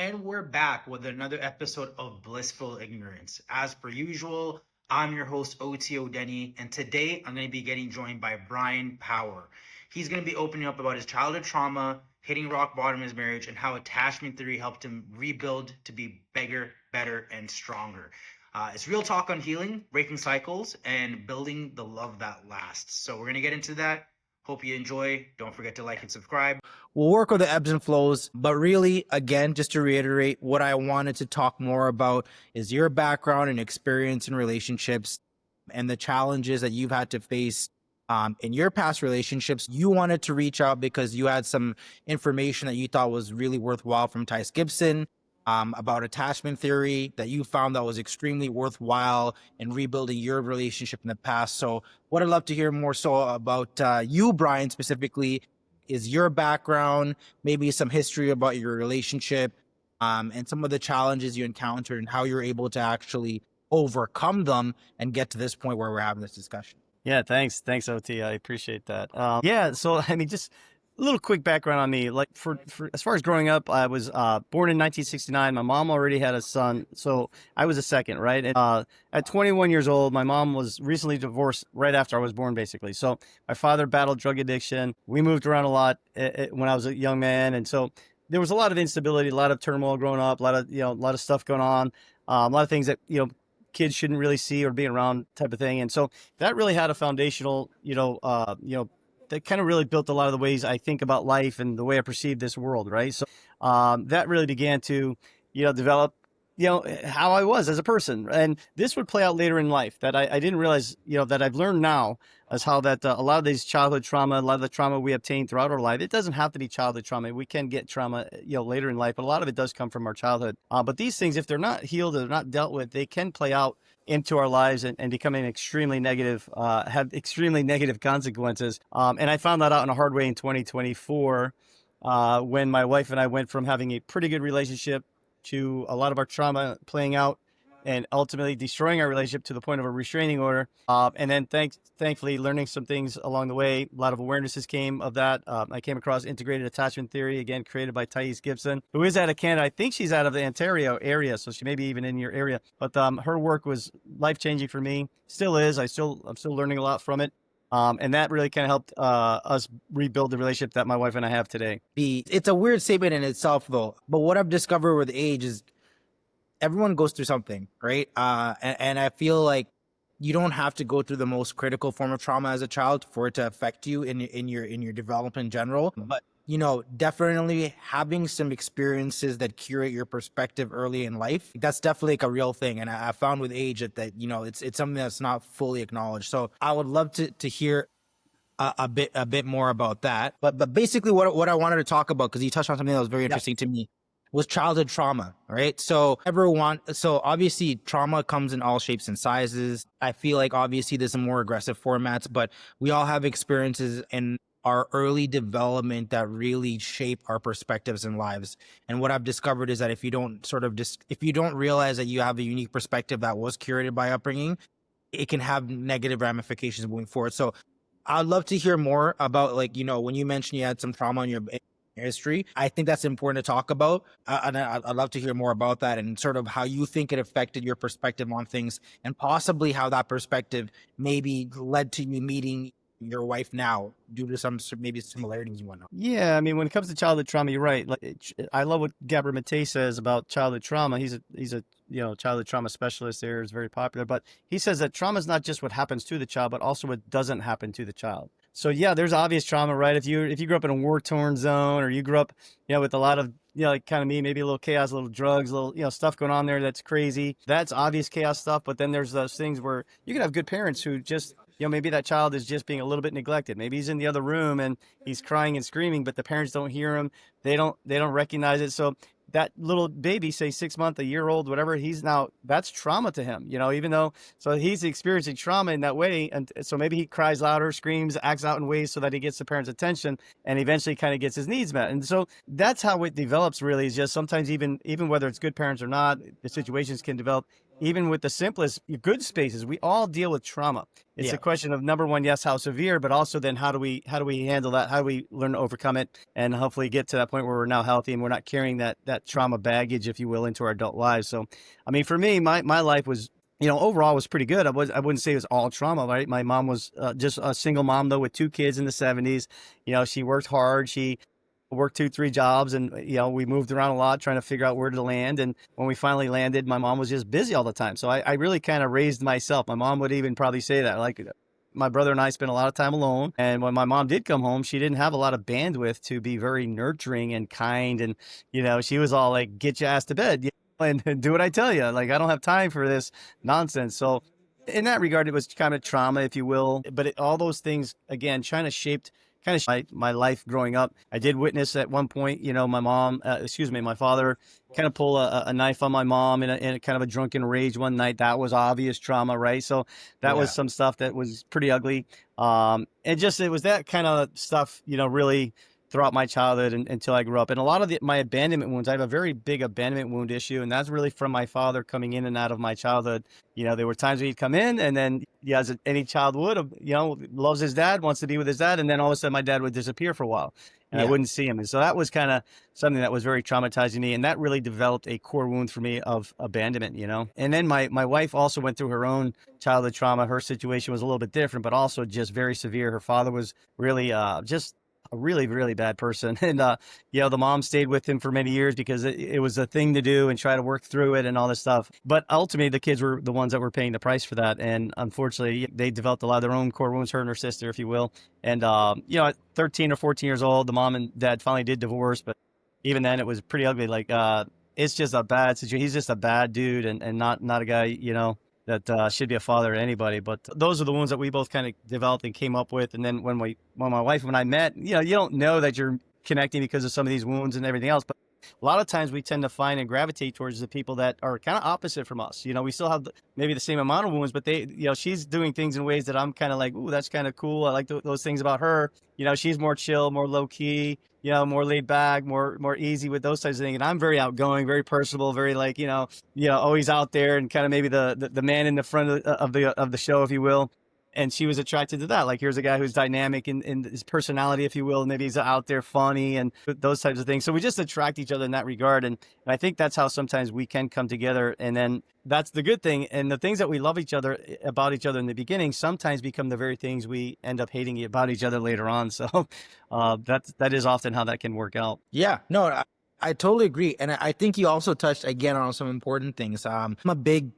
And we're back with another episode of Blissful Ignorance. As per usual, I'm your host, Oti Odeny, and today I'm going to be getting joined by Bryan Power. He's going to be opening up about his childhood trauma, hitting rock bottom in his marriage, and how attachment theory helped him rebuild to be bigger, better, and stronger. It's real talk on healing, breaking cycles, and building the love that lasts. So we're going to get into that. Hope you enjoy. Don't forget to like and subscribe. We'll work with the ebbs and flows, but really, again, just to reiterate, what I wanted to talk more about is your background and experience in relationships and the challenges that you've had to face in your past relationships. You wanted to reach out because you had some information that you thought was really worthwhile from Thais Gibson about attachment theory that you found that was extremely worthwhile in rebuilding your relationship in the past. So what I'd love to hear more so about you, Bryan, specifically, is your background, maybe some history about your relationship, and some of the challenges you encountered and how you're able to actually overcome them and get to this point where we're having this discussion. Yeah, thanks, OT. I appreciate that. So I mean, just a little quick background on me. Like for as far as growing up, I was born in 1969. My mom already had a son, so I was a second, right? And at 21 years old, my mom was recently divorced right after I was born, basically. So my father battled drug addiction. We moved around a lot when I was a young man, and so there was a lot of instability, a lot of turmoil growing up, a lot of stuff going on, a lot of things that kids shouldn't really see or be around, type of thing. And so that really had a foundational, that kind of really built a lot of the ways I think about life and the way I perceive this world, right? So that really began to, develop, how I was as a person. And this would play out later in life that I didn't realize, that I've learned now, as how that a lot of these childhood trauma, a lot of the trauma we obtain throughout our life, it doesn't have to be childhood trauma. We can get trauma, later in life, but a lot of it does come from our childhood. But these things, if they're not healed or they're not dealt with, they can play out into our lives and becoming extremely negative, have extremely negative consequences. And I found that out in a hard way in 2024, when my wife and I went from having a pretty good relationship to a lot of our trauma playing out and ultimately destroying our relationship to the point of a restraining order. And then thankfully learning some things along the way. A lot of awarenesses came of that. I came across integrated attachment theory, again, created by Thais Gibson, who is out of Canada. I think she's out of the Ontario area, so she may be even in your area. But her work was life-changing for me. Still is. I'm still learning a lot from it. And that really kind of helped us rebuild the relationship that my wife and I have today. It's a weird statement in itself, though. But what I've discovered with age is everyone goes through something, right? And I feel like you don't have to go through the most critical form of trauma as a child for it to affect you in your development in general. But definitely having some experiences that curate your perspective early in life, that's definitely like a real thing. And I found with age that it's something that's not fully acknowledged. So I would love to hear a bit more about that. But basically what I wanted to talk about, because you touched on something that was very interesting to me, was childhood trauma, right? So obviously trauma comes in all shapes and sizes. I feel like obviously there's some more aggressive formats, but we all have experiences in our early development that really shape our perspectives in lives. And what I've discovered is that if you don't realize that you have a unique perspective that was curated by upbringing, it can have negative ramifications moving forward. So I'd love to hear more about, when you mentioned you had some trauma in your history. I think that's important to talk about. And I'd love to hear more about that and sort of how you think it affected your perspective on things, and possibly how that perspective maybe led to you meeting your wife now due to some maybe similarities and whatnot. Yeah, I mean, when it comes to childhood trauma, you're right. I love what Gabor Mate says about childhood trauma. He's a childhood trauma specialist there, is very popular. But he says that trauma is not just what happens to the child, but also what doesn't happen to the child. So yeah, there's obvious trauma, right? If you grew up in a war-torn zone, or you grew up, with a lot of, like kind of me, maybe a little chaos, a little drugs, a little, stuff going on there that's crazy. That's obvious chaos stuff. But then there's those things where you can have good parents who just, maybe that child is just being a little bit neglected. Maybe he's in the other room and he's crying and screaming, but the parents don't hear him. They don't recognize it. So that little baby, say 6 months, a year old, whatever, that's trauma to him, even though, so he's experiencing trauma in that way. And so maybe he cries louder, screams, acts out in ways so that he gets the parents' attention and eventually kind of gets his needs met. And so that's how it develops, really, is just sometimes even whether it's good parents or not, the situations can develop even with the simplest good spaces, we all deal with trauma. It's a question of, number one, yes, how severe, but also then how do we handle that? How do we learn to overcome it and hopefully get to that point where we're now healthy and we're not carrying that trauma baggage, if you will, into our adult lives. So, I mean, for me, my life was, overall was pretty good. I wouldn't say it was all trauma, right? My mom was just a single mom though, with 2 kids in the 70s. She worked hard. She worked 2-3 jobs, and we moved around a lot trying to figure out where to land. And when we finally landed, my mom was just busy all the time. So I really kind of raised myself. My mom would even probably say that, like, my brother and I spent a lot of time alone. And when my mom did come home, she didn't have a lot of bandwidth to be very nurturing and kind. And, she was all like, get your ass to bed, and do what I tell you. Like, I don't have time for this nonsense. So in that regard, it was kind of trauma, if you will. But all those things, again, China shaped kind of my life growing up. I did witness at one point, my father kind of pull a knife on my mom in a kind of a drunken rage one night. That was obvious trauma, right? So that was some stuff that was pretty ugly. It was that kind of stuff, really throughout my childhood until I grew up. And a lot of my abandonment wounds, I have a very big abandonment wound issue, and that's really from my father coming in and out of my childhood. There were times when he'd come in, and then, as any child would, loves his dad, wants to be with his dad, and then all of a sudden my dad would disappear for a while, and I wouldn't see him. And so that was kind of something that was very traumatizing me, and that really developed a core wound for me of abandonment, And then my wife also went through her own childhood trauma. Her situation was a little bit different, but also just very severe. Her father was really just a really, really bad person. And, the mom stayed with him for many years because it was a thing to do and try to work through it and all this stuff. But ultimately, the kids were the ones that were paying the price for that. And unfortunately, they developed a lot of their own core wounds, her and her sister, if you will. And, at 13 or 14 years old, the mom and dad finally did divorce. But even then, it was pretty ugly. Like, it's just a bad situation. He's just a bad dude and not a guy, that should be a father to anybody. But those are the ones that we both kind of developed and came up with. And then when my wife and I met, you don't know that you're connecting because of some of these wounds and everything else. But a lot of times we tend to find and gravitate towards the people that are kind of opposite from us. We still have maybe the same amount of wounds, but she's doing things in ways that I'm kind of like, ooh, that's kind of cool. I like those things about her. She's more chill, more low key, more laid back, more easy with those types of things. And I'm very outgoing, very personable, very like, always out there and kind of maybe the man in the front of the show, if you will. And she was attracted to that. Like, here's a guy who's dynamic in his personality, if you will. Maybe he's out there funny and those types of things. So we just attract each other in that regard. And I think that's how sometimes we can come together. And then that's the good thing. And the things that we love about each other in the beginning sometimes become the very things we end up hating about each other later on. So that is often how that can work out. Yeah, no, I totally agree. And I think you also touched again on some important things. I'm a big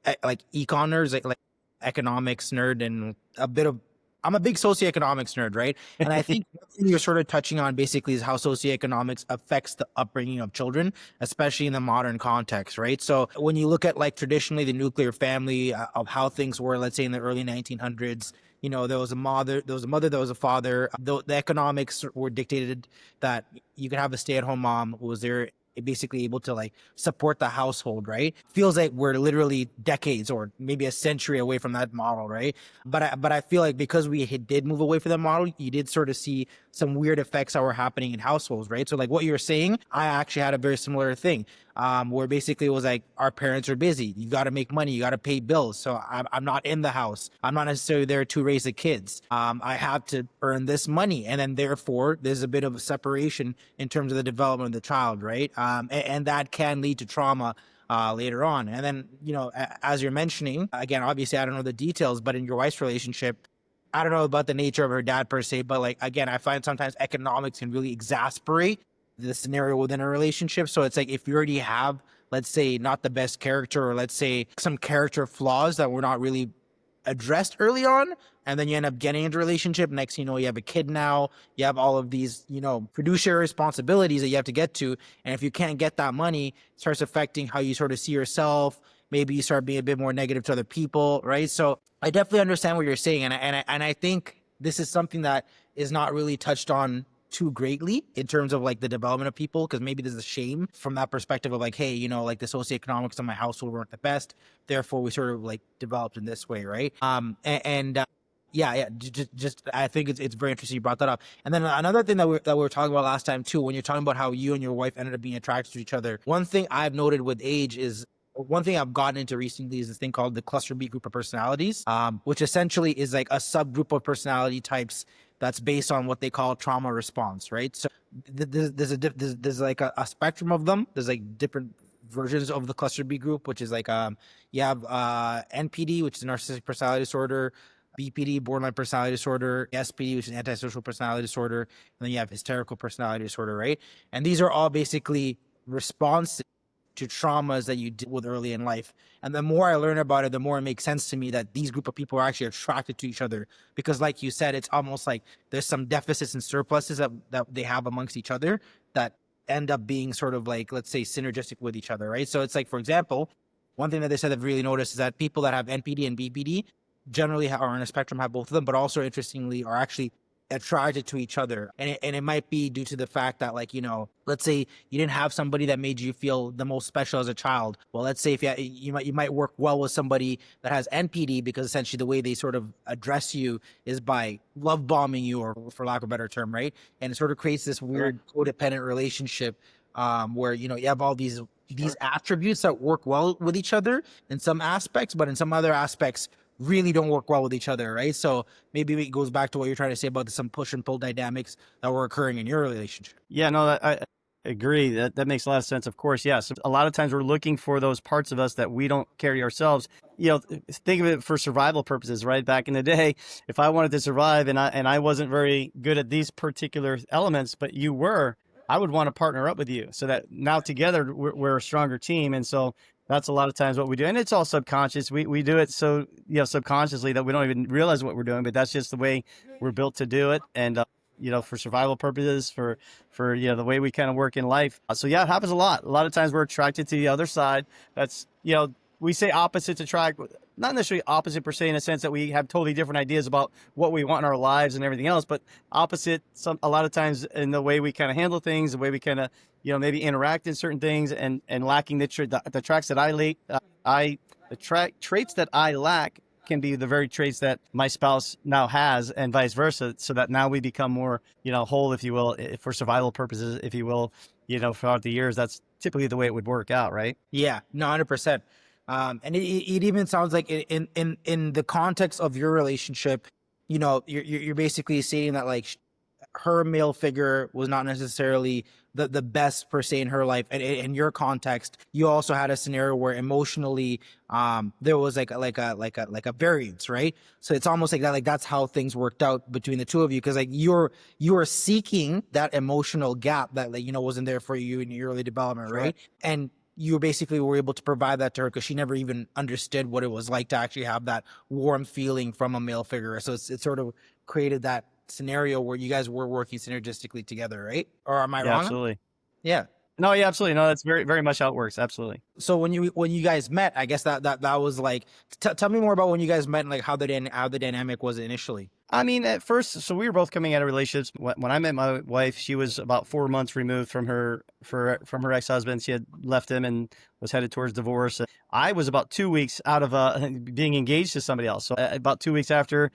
econ nerd, like economics nerd, and I'm a big socioeconomics nerd, right? And I think you're sort of touching on basically is how socioeconomics affects the upbringing of children, especially in the modern context, right? So when you look at like traditionally the nuclear family of how things were, let's say in the early 1900s, there was a mother, there was a father. The economics were dictated that you could have a stay-at-home mom who was there basically able to like support the household, right? Feels like we're literally decades or maybe a century away from that model, right? But I feel like because we did move away from that model, you did sort of see some weird effects that were happening in households, right? So like what you're saying, I actually had a very similar thing, where basically it was like our parents are busy. You got to make money. You got to pay bills. So I'm not in the house. I'm not necessarily there to raise the kids. I have to earn this money. And then therefore there's a bit of a separation in terms of the development of the child, right? And that can lead to trauma later on. And then, as you're mentioning, again, obviously I don't know the details, but in your wife's relationship, I don't know about the nature of her dad per se, but like, again, I find sometimes economics can really exasperate the scenario within a relationship. So it's like, if you already have, let's say, not the best character, or let's say some character flaws that were not really addressed early on, and then you end up getting into a relationship, next thing you know, you have a kid now, you have all of these, fiduciary responsibilities that you have to get to. And if you can't get that money, it starts affecting how you sort of see yourself. Maybe you start being a bit more negative to other people, right? So I definitely understand what you're saying. And I think this is something that is not really touched on too greatly in terms of like the development of people, because maybe there's a shame from that perspective of like, hey, like the socioeconomics of my household weren't the best, therefore we sort of like developed in this way, right? Just I think it's very interesting you brought that up. And then another thing that we were talking about last time too, when you're talking about how you and your wife ended up being attracted to each other, one thing I've noted with age is One thing I've gotten into recently is this thing called the cluster B group of personalities, which essentially is like a subgroup of personality types that's based on what they call trauma response, right? So there's like a spectrum of them. There's like different versions of the cluster B group, which is like you have NPD, which is narcissistic personality disorder, BPD, borderline personality disorder, SPD, which is antisocial personality disorder, and then you have hysterical personality disorder, right? And these are all basically responses to traumas that you deal with early in life. And the more I learn about it, the more it makes sense to me that these group of people are actually attracted to each other. Because like you said, it's almost like there's some deficits and surpluses that they have amongst each other that end up being sort of like, let's say, synergistic with each other, right? So it's like, for example, one thing that they said I've really noticed is that people that have NPD and BPD generally are on a spectrum, have both of them, but also interestingly are actually attracted to each other. And it might be due to the fact that, like, you know, let's say you didn't have somebody that made you feel the most special as a child. Well, let's say if you might work well with somebody that has NPD, because essentially the way they sort of address you is by love bombing you, or for lack of a better term, right? And it sort of creates this weird codependent relationship where, you know, you have all these attributes that work well with each other in some aspects, but in some other aspects really don't work well with each other, right? So maybe it goes back to what you're trying to say about some push and pull dynamics that were occurring in your relationship. Yeah, no, I agree. That makes a lot of sense. Of course, yes. A lot of times we're looking for those parts of us that we don't carry ourselves. You know, think of it for survival purposes, right? Back in the day, if I wanted to survive and I wasn't very good at these particular elements, but you were, I would want to partner up with you so that now together we're a stronger team. And so that's a lot of times what we do. And it's all subconscious. We do it so, you know, subconsciously that we don't even realize what we're doing, but that's just the way we're built to do it. And, you know, for survival purposes, for, you know, the way we kind of work in life. So yeah, it happens a lot. A lot of times we're attracted to the other side. That's, you know, we say opposites attract, not necessarily opposite per se, in a sense that we have totally different ideas about what we want in our lives and everything else, but opposite a lot of times in the way we kind of handle things, the way we kind of, you know, maybe interact in certain things, and lacking the traits that traits that I lack can be the very traits that my spouse now has, and vice versa. So that now we become more, you know, whole, if you will, for survival purposes, if you will, you know, throughout the years. That's typically the way it would work out, right? Yeah, no, 100%. And it even sounds like in the context of your relationship, you know, you're basically saying that, like, her male figure was not necessarily the best per se in her life. And in your context, you also had a scenario where emotionally, there was like a variance, right? So it's almost like that, like that's how things worked out between the two of you. Cause like you were seeking that emotional gap that, like, you know, wasn't there for you in your early development, right? And you basically were able to provide that to her because she never even understood what it was like to actually have that warm feeling from a male figure. So it sort of created that scenario where you guys were working synergistically together, right? Or am I wrong? Absolutely. Yeah. No, yeah, absolutely. No, that's very, very much how it works. Absolutely. So when you guys met, I guess that was like, tell me more about when you guys met and like how the dynamic was initially. I mean, at first, so we were both coming out of relationships. When I met my wife, she was about 4 months removed from her ex-husband. She had left him and was headed towards divorce. I was about 2 weeks out of being engaged to somebody else. So about 2 weeks after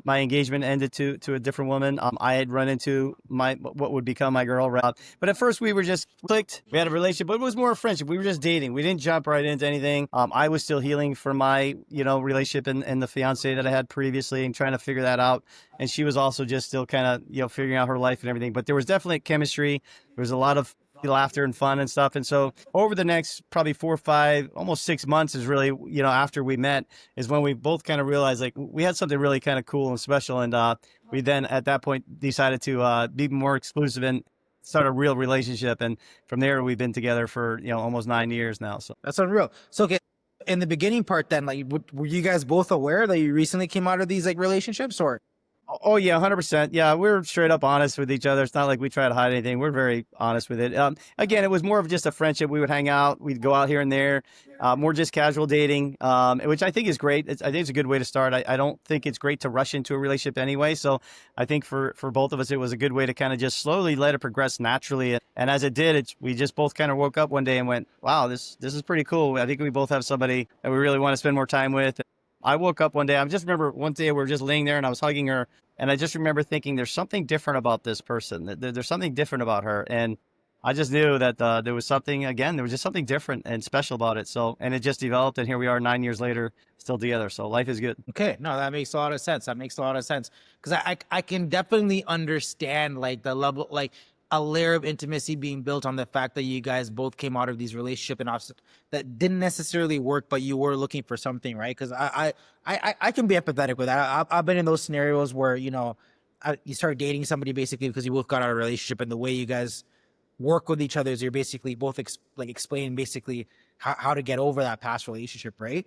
my engagement ended to a different woman, I had run into what would become my girl. But at first, we were just clicked. We had a relationship, but it was more a friendship. We were just dating. We didn't jump right into anything. I was still healing from my, you know, relationship and the fiance that I had previously, and trying to figure that out. And she was also just still kind of, you know, figuring out her life and everything. But there was definitely chemistry. There was a lot of laughter and fun and stuff. And so over the next probably 4 or 5, almost 6 months is really, you know, after we met, is when we both kind of realized like we had something really kind of cool and special. And we then at that point decided to be more exclusive and start a real relationship. And from there, we've been together for, you know, almost 9 years now. So that's unreal. So, okay, in the beginning part then, like, were you guys both aware that you recently came out of these like relationships, or? Oh yeah, 100%. Yeah, we're straight up honest with each other. It's not like we try to hide anything. We're very honest with it. Again, it was more of just a friendship. We would hang out. We'd go out here and there. More just casual dating, which I think is great. I think it's a good way to start. I don't think it's great to rush into a relationship anyway. So I think for both of us, it was a good way to kind of just slowly let it progress naturally. And as it did, we just both kind of woke up one day and went, wow, this is pretty cool. I think we both have somebody that we really want to spend more time with. I woke up one day, I just remember one day we were just laying there and I was hugging her. And I just remember thinking, there's something different about this person. There's something different about her. And I just knew that there was something, again, there was just something different and special about it. So, and it just developed, and here we are 9 years later, still together. So life is good. Okay, no, that makes a lot of sense. That makes a lot of sense because I can definitely understand like the level, like a layer of intimacy being built on the fact that you guys both came out of these relationship and that didn't necessarily work, but you were looking for something, right? Because I can be empathetic with that. I've been in those scenarios where you start dating somebody basically because you both got out of a relationship, and the way you guys work with each other is you're basically both explaining basically how to get over that past relationship, right?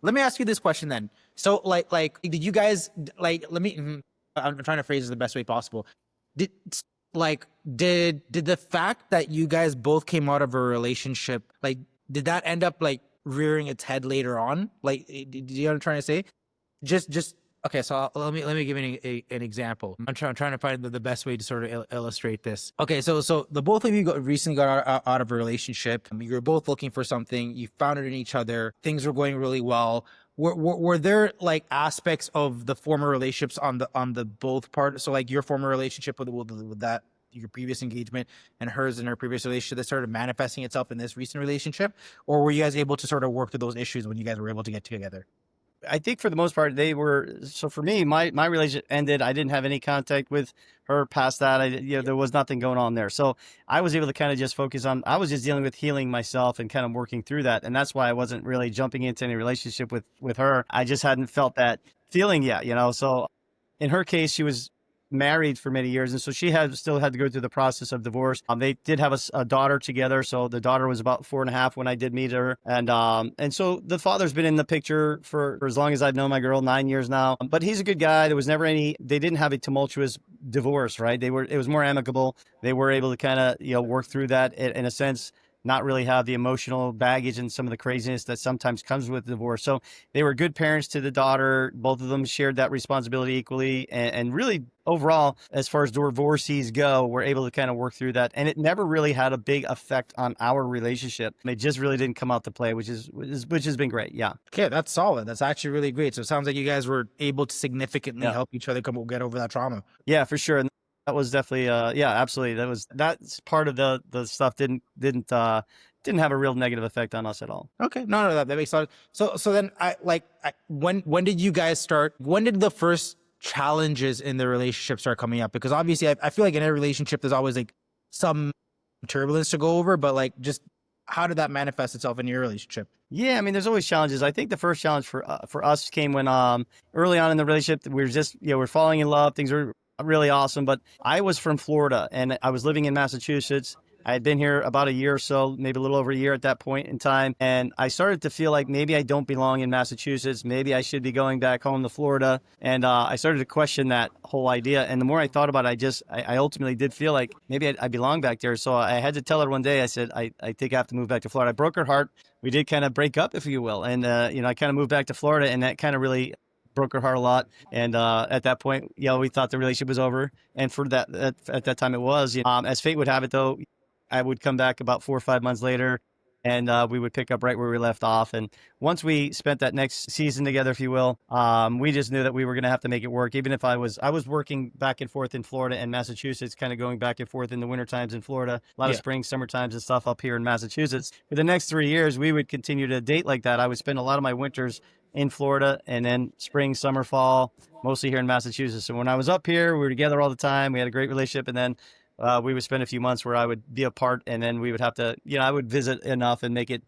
Let me ask you this question then. So did you guys I'm trying to phrase it the best way possible. Did did the fact that you guys both came out of a relationship, did that end up rearing its head later on? Did you know what I'm trying to say? Just okay, so let me give you an example. I'm trying to find the best way to sort of illustrate this. Okay, so the both of you recently got out of a relationship. You were both looking for something. You found it in each other. Things were going really well. Were there aspects of the former relationships on the both parts? So your former relationship with that your previous engagement and hers in her previous relationship that started manifesting itself in this recent relationship, or were you guys able to sort of work through those issues when you guys were able to get together? I think for the most part, they were. So for me, my relationship ended. I didn't have any contact with her past that. There was nothing going on there. So I was able to kind of just focus on, I was just dealing with healing myself and kind of working through that. And that's why I wasn't really jumping into any relationship with her. I just hadn't felt that feeling yet, So in her case, she was married for many years, and so she still had to go through the process of divorce. They did have a daughter together, so the daughter was about 4.5 when I did meet her, and so the father's been in the picture for as long as I've known my girl, 9 years now. But he's a good guy. There was never they didn't have a tumultuous divorce, right? It was more amicable. They were able to kind of work through that in a sense, not really have the emotional baggage and some of the craziness that sometimes comes with divorce. So they were good parents to the daughter. Both of them shared that responsibility equally. And really, overall, as far as divorcees go, we're able to kind of work through that. And it never really had a big effect on our relationship. It just really didn't come out to play, which has been great. Yeah. Okay, that's solid. That's actually really great. So it sounds like you guys were able to significantly help each other get over that trauma. Yeah, for sure. And that was definitely, yeah, absolutely. That's part of the stuff didn't have a real negative effect on us at all. Okay, no, that makes sense. So then when did you guys start? When did the first challenges in the relationship start coming up? Because obviously, I feel like in a relationship, there's always some turbulence to go over, but just how did that manifest itself in your relationship? Yeah, I mean, there's always challenges. I think the first challenge for us came when early on in the relationship, we were just we're falling in love. Things were really awesome. But I was from Florida and I was living in Massachusetts. I had been here about a year or so, maybe a little over a year at that point in time. And I started to feel like maybe I don't belong in Massachusetts. Maybe I should be going back home to Florida. And I started to question that whole idea. And the more I thought about it, I ultimately did feel like maybe I belong back there. So I had to tell her one day, I said, I think I have to move back to Florida. I broke her heart. We did kind of break up, if you will. And, I kind of moved back to Florida, and that kind of really broke her heart a lot. And at that point, we thought the relationship was over. And for that, at that time it was. As fate would have it, though, I would come back about 4 or 5 months later, and we would pick up right where we left off. And once we spent that next season together, if you will, we just knew that we were going to have to make it work. Even if I was working back and forth in Florida and Massachusetts, kind of going back and forth in the winter times in Florida, a lot of spring, summer times and stuff up here in Massachusetts. For the next 3 years, we would continue to date like that. I would spend a lot of my winters in Florida, and then spring, summer, fall, mostly here in Massachusetts. And when I was up here, we were together all the time. We had a great relationship. And then we would spend a few months where I would be apart, and then we would have to, I would visit enough and make it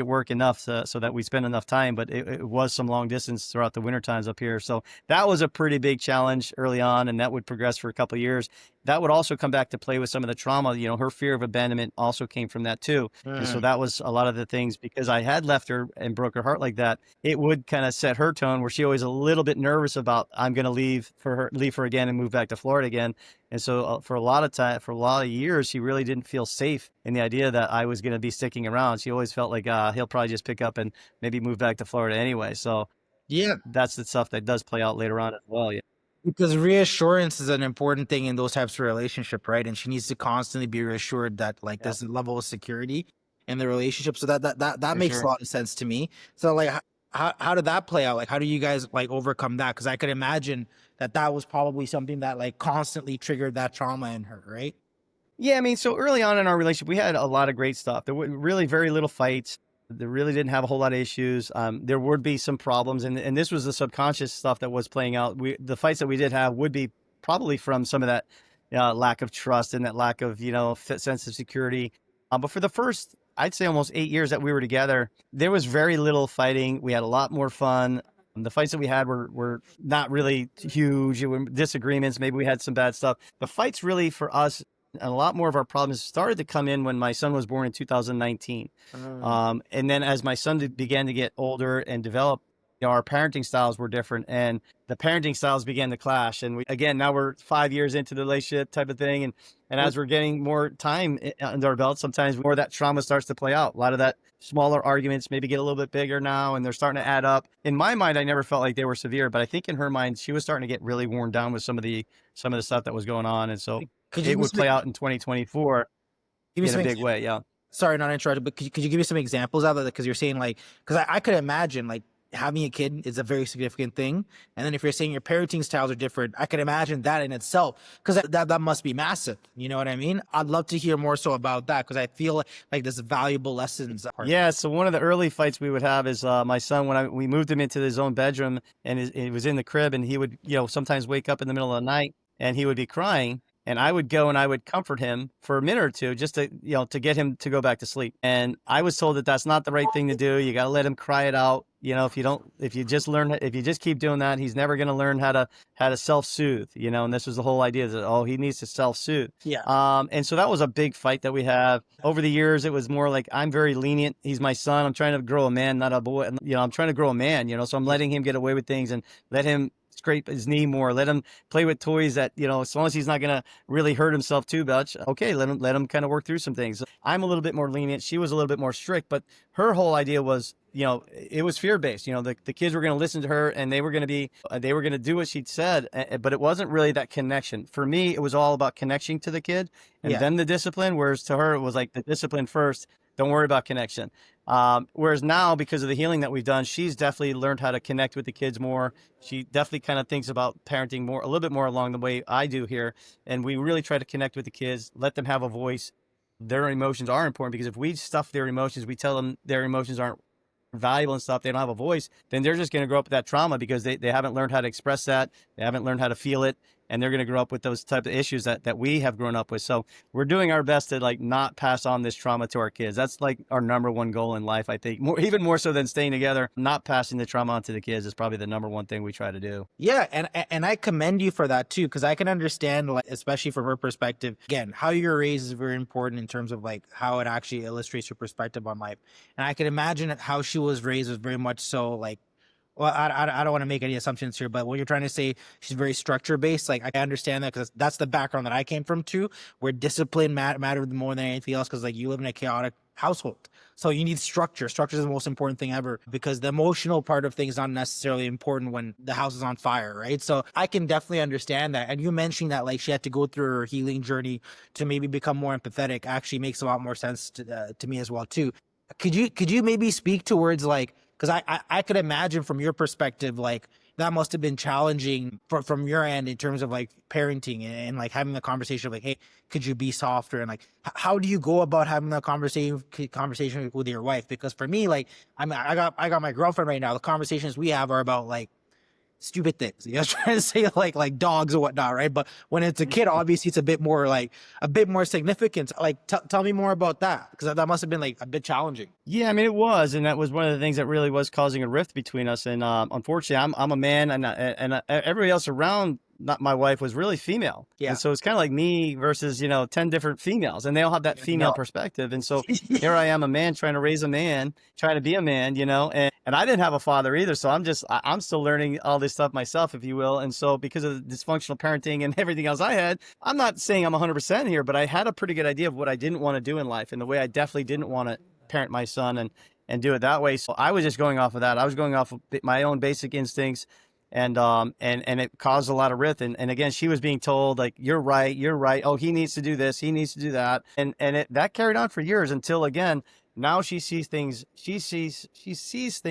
work enough so that we spend enough time. But it was some long distance throughout the winter times up here. So that was a pretty big challenge early on, and that would progress for a couple of years. That would also come back to play with some of the trauma. Her fear of abandonment also came from that too. And so that was a lot of the things, because I had left her and broke her heart like that. It would kind of set her tone where she always a little bit nervous about, I'm going to leave her again and move back to Florida again. And so for a lot of years, she really didn't feel safe in the idea that I was going to be sticking around. She always felt like he'll probably just pick up and maybe move back to Florida anyway. So yeah, that's the stuff that does play out later on as well. Yeah. Because reassurance is an important thing in those types of relationship, right? And she needs to constantly be reassured that there's a level of security in the relationship. So that makes a lot of sense to me. So how did that play out? How do you guys overcome that? Because I could imagine that was probably something that constantly triggered that trauma in her, right? Yeah, I mean, so early on in our relationship, we had a lot of great stuff. There were really very little fights. There really didn't have a whole lot of issues. There would be some problems, and this was the subconscious stuff that was playing out. The fights that we did have would be probably from some of that lack of trust and that lack of sense of security. But for the first, I'd say almost 8 years that we were together, there was very little fighting. We had a lot more fun. The fights that we had were not really huge. It were disagreements. Maybe we had some bad stuff. The fights really for us, and a lot more of our problems started to come in when my son was born in 2019. And then as my son began to get older and develop, our parenting styles were different, and the parenting styles began to clash. And now we're 5 years into the relationship type of thing. And as we're getting more time under our belt, sometimes more of that trauma starts to play out. A lot of that smaller arguments maybe get a little bit bigger now, and they're starting to add up. In my mind, I never felt like they were severe, but I think in her mind, she was starting to get really worn down with some of the stuff that was going on. And so it would play out in 2024 in a big way. Yeah. Sorry, not interrupted, but could you give me some examples out of that? Because you're saying because I could imagine having a kid is a very significant thing. And then if you're saying your parenting styles are different, I could imagine that in itself, because that must be massive. You know what I mean? I'd love to hear more so about that, because I feel like there's valuable lessons. Yeah. So one of the early fights we would have is my son, when we moved him into his own bedroom and he was in the crib, and he would, sometimes wake up in the middle of the night and he would be crying. And I would go and I would comfort him for a minute or two just to, to get him to go back to sleep. And I was told that that's not the right thing to do. You got to let him cry it out. If you just keep doing that, he's never going to learn how to self-soothe, and this was the whole idea that, he needs to self-soothe. Yeah. And so that was a big fight that we have over the years. It was more like, I'm very lenient. He's my son. I'm trying to grow a man, not a boy. I'm trying to grow a man, so I'm letting him get away with things and let him scrape his knee more, let him play with toys that, as long as he's not going to really hurt himself too much. Okay. Let him kind of work through some things. I'm a little bit more lenient. She was a little bit more strict, but her whole idea was, it was fear-based. The kids were going to listen to her, and they were going to do what she'd said, but it wasn't really that connection. For me, it was all about connecting to the kid and then the discipline, whereas to her, it was like the discipline first. Don't worry about connection. Whereas now, because of the healing that we've done, she's definitely learned how to connect with the kids more. She definitely kind of thinks about parenting a little bit more along the way I do here. And we really try to connect with the kids, let them have a voice. Their emotions are important, because if we stuff their emotions, we tell them their emotions aren't valuable and stuff, they don't have a voice, then they're just going to grow up with that trauma, because they haven't learned how to express that. They haven't learned how to feel it. And they're going to grow up with those type of issues that we have grown up with. So we're doing our best to not pass on this trauma to our kids. That's our number one goal in life, I think. Even more so than staying together, not passing the trauma on to the kids is probably the number one thing we try to do. Yeah, and I commend you for that too, because I can understand, especially from her perspective, again, how you're raised is very important in terms of how it actually illustrates your perspective on life. And I can imagine how she was raised was very much so well, I don't want to make any assumptions here, but when you're trying to say she's very structure based, I understand that, because that's the background that I came from too, where discipline mattered more than anything else, because you live in a chaotic household. So you need structure. Structure is the most important thing ever, because the emotional part of things is not necessarily important when the house is on fire, right? So I can definitely understand that. And you mentioned that she had to go through her healing journey to maybe become more empathetic actually makes a lot more sense to me as well too. Could you maybe speak towards because I could imagine from your perspective, that must have been challenging from your end in terms of parenting and having the conversation of hey, could you be softer? And how do you go about having that conversation with your wife? Because for me, I got my girlfriend right now. The conversations we have are about stupid things. I was trying to say like dogs or whatnot, right? But when it's a kid, obviously it's a bit more significant. Tell me more about that, because that must have been a bit challenging. Yeah, I mean it was, and that was one of the things that really was causing a rift between us. And unfortunately, I'm a man, and everybody else around, not my wife, was really female. Yeah. And so it's kind of like me versus 10 different females, and they all have that female perspective. And so here I am, a man trying to raise a man, trying to be a man, and I didn't have a father either. So I'm still learning all this stuff myself, if you will. And so because of the dysfunctional parenting and everything else I had, I'm not saying I'm 100% here, but I had a pretty good idea of what I didn't want to do in life, and the way I definitely didn't want to parent my son and do it that way. So I was just going off of that. I was going off of my own basic instincts. And it caused a lot of rift. And again, she was being told you're right. Oh, he needs to do this. He needs to do that. And that carried on for years until, again, now she sees things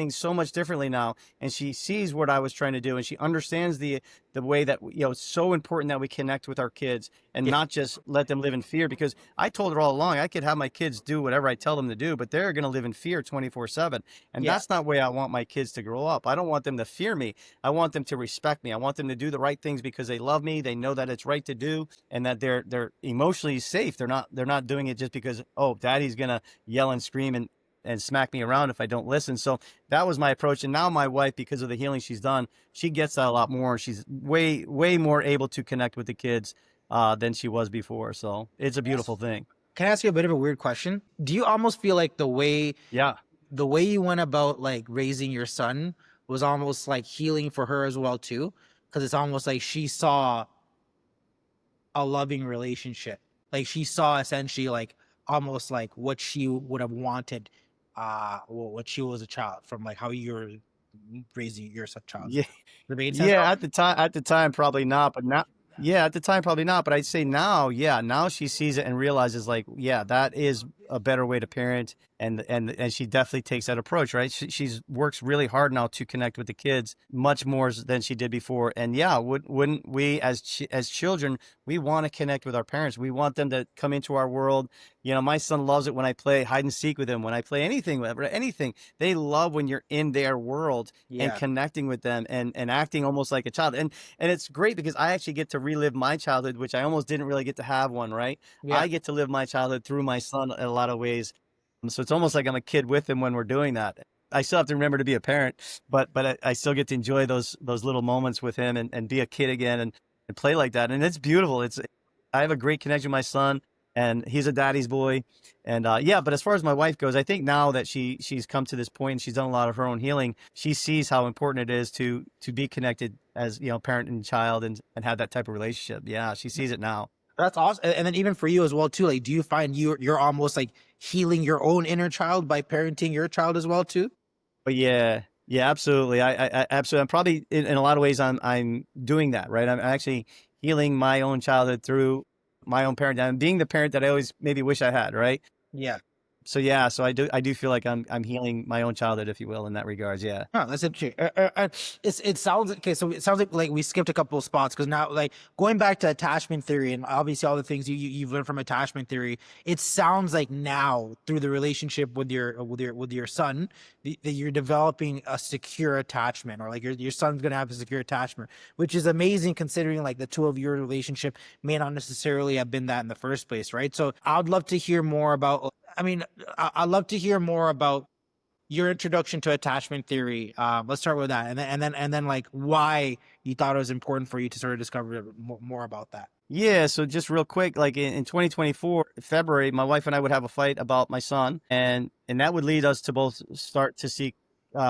so much differently now. And she sees what I was trying to do. And she understands the the way that, it's so important that we connect with our kids and Yeah. not just let them live in fear. Because I told her all along, I could have my kids do whatever I tell them to do, but they're going to live in fear 24/7. And Yeah. that's not the way I want my kids to grow up. I don't want them to fear me. I want them to respect me. I want them to do the right things because they love me. They know that it's right to do, and that they're emotionally safe. They're not doing it just because, oh, daddy's going to yell and scream and smack me around if I don't listen. So that was my approach. And now my wife, because of the healing she's done, she gets that a lot more. She's way, way more able to connect with the kids than she was before. So it's a beautiful thing. Can I ask you a bit of a weird question? Do you almost feel like Yeah. the way you went about like raising your son was almost like healing for her as well too? Because it's almost like she saw a loving relationship. Like she saw essentially like almost like what she would have wanted what she was a child from like how you're raising your child. Yeah. Does that make sense? Yeah, at the time, probably not, but now, yeah, at the time, probably not. But I'd say now, yeah, now she sees it and realizes, like, yeah, that is a better way to parent, and she definitely takes that approach, right? She's works really hard now to connect with the kids much more than she did before. And yeah, wouldn't we as children, we want to connect with our parents. We want them to come into our world. My son loves it when I play hide and seek with him, when I play anything, whatever, anything. They love when you're in their world and Yeah. connecting with them and acting almost like a child. And it's great because I actually get to relive my childhood, which I almost didn't really get to have one, right? Yeah. I get to live my childhood through my son in a lot of ways. So it's almost like I'm a kid with him when we're doing that. I still have to remember to be a parent, but I still get to enjoy those little moments with him and be a kid again and play like that. And it's beautiful. I have a great connection with my son, and he's a daddy's boy. And yeah, but as far as my wife goes, I think now that she's come to this point and she's done a lot of her own healing, she sees how important it is to be connected as, parent and child and have that type of relationship. Yeah, she sees it now. That's awesome. And then even for you as well too, like do you find you're almost like healing your own inner child by parenting your child as well too? But yeah, absolutely. I absolutely. I'm probably in a lot of ways I'm doing that, right? I'm actually healing my own childhood through my own parenting. I'm being the parent that I always maybe wish I had, right? Yeah. So yeah, so I do feel like I'm healing my own childhood, if you will, in that regards. Yeah. Oh, that's interesting. It sounds okay. So it sounds like we skipped a couple of spots because now, like going back to attachment theory and obviously all the things you've learned from attachment theory, it sounds like now through the relationship with your son that you're developing a secure attachment, or like your son's gonna have a secure attachment, which is amazing considering like the two of your relationship may not necessarily have been that in the first place, right? So I'd love to hear more about. I'd love to hear more about your introduction to attachment theory. Let's start with that, and then like why you thought it was important for you to sort of discover more about that. Yeah, so just real quick, like in 2024, February, my wife and I would have a fight about my son, and that would lead us to both start to seek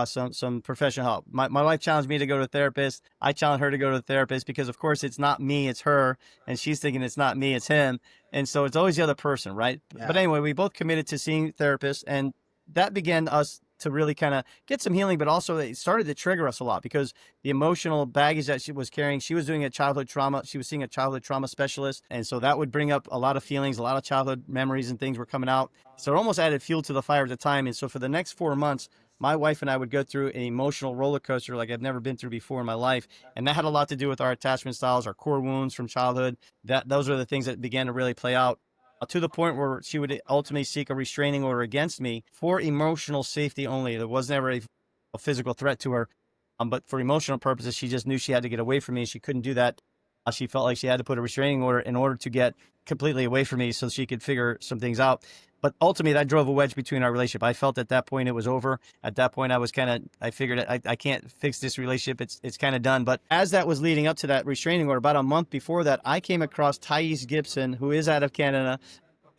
some professional help. My wife challenged me to go to a therapist. I challenged her to go to a therapist because, of course, it's not me, it's her, and she's thinking it's not me, it's him, and so it's always the other person, right? Yeah. But anyway, we both committed to seeing therapists, and that began us to really kind of get some healing, but also it started to trigger us a lot because the emotional baggage that she was carrying, she was doing a childhood trauma. She was seeing a childhood trauma specialist. And so that would bring up a lot of feelings, a lot of childhood memories and things were coming out. So it almost added fuel to the fire at the time. And so for the next 4 months, my wife and I would go through an emotional roller coaster like I've never been through before in my life. And that had a lot to do with our attachment styles, our core wounds from childhood. Those are the things that began to really play out. To the point where she would ultimately seek a restraining order against me for emotional safety only. There was never a physical threat to her, but for emotional purposes, she just knew she had to get away from me. She couldn't do that. She felt like she had to put a restraining order in order to get completely away from me so she could figure some things out. But ultimately, that drove a wedge between our relationship. I felt at that point it was over. At that point, I figured I can't fix this relationship. It's kind of done. But as that was leading up to that restraining order, about a month before that, I came across Thais Gibson, who is out of Canada.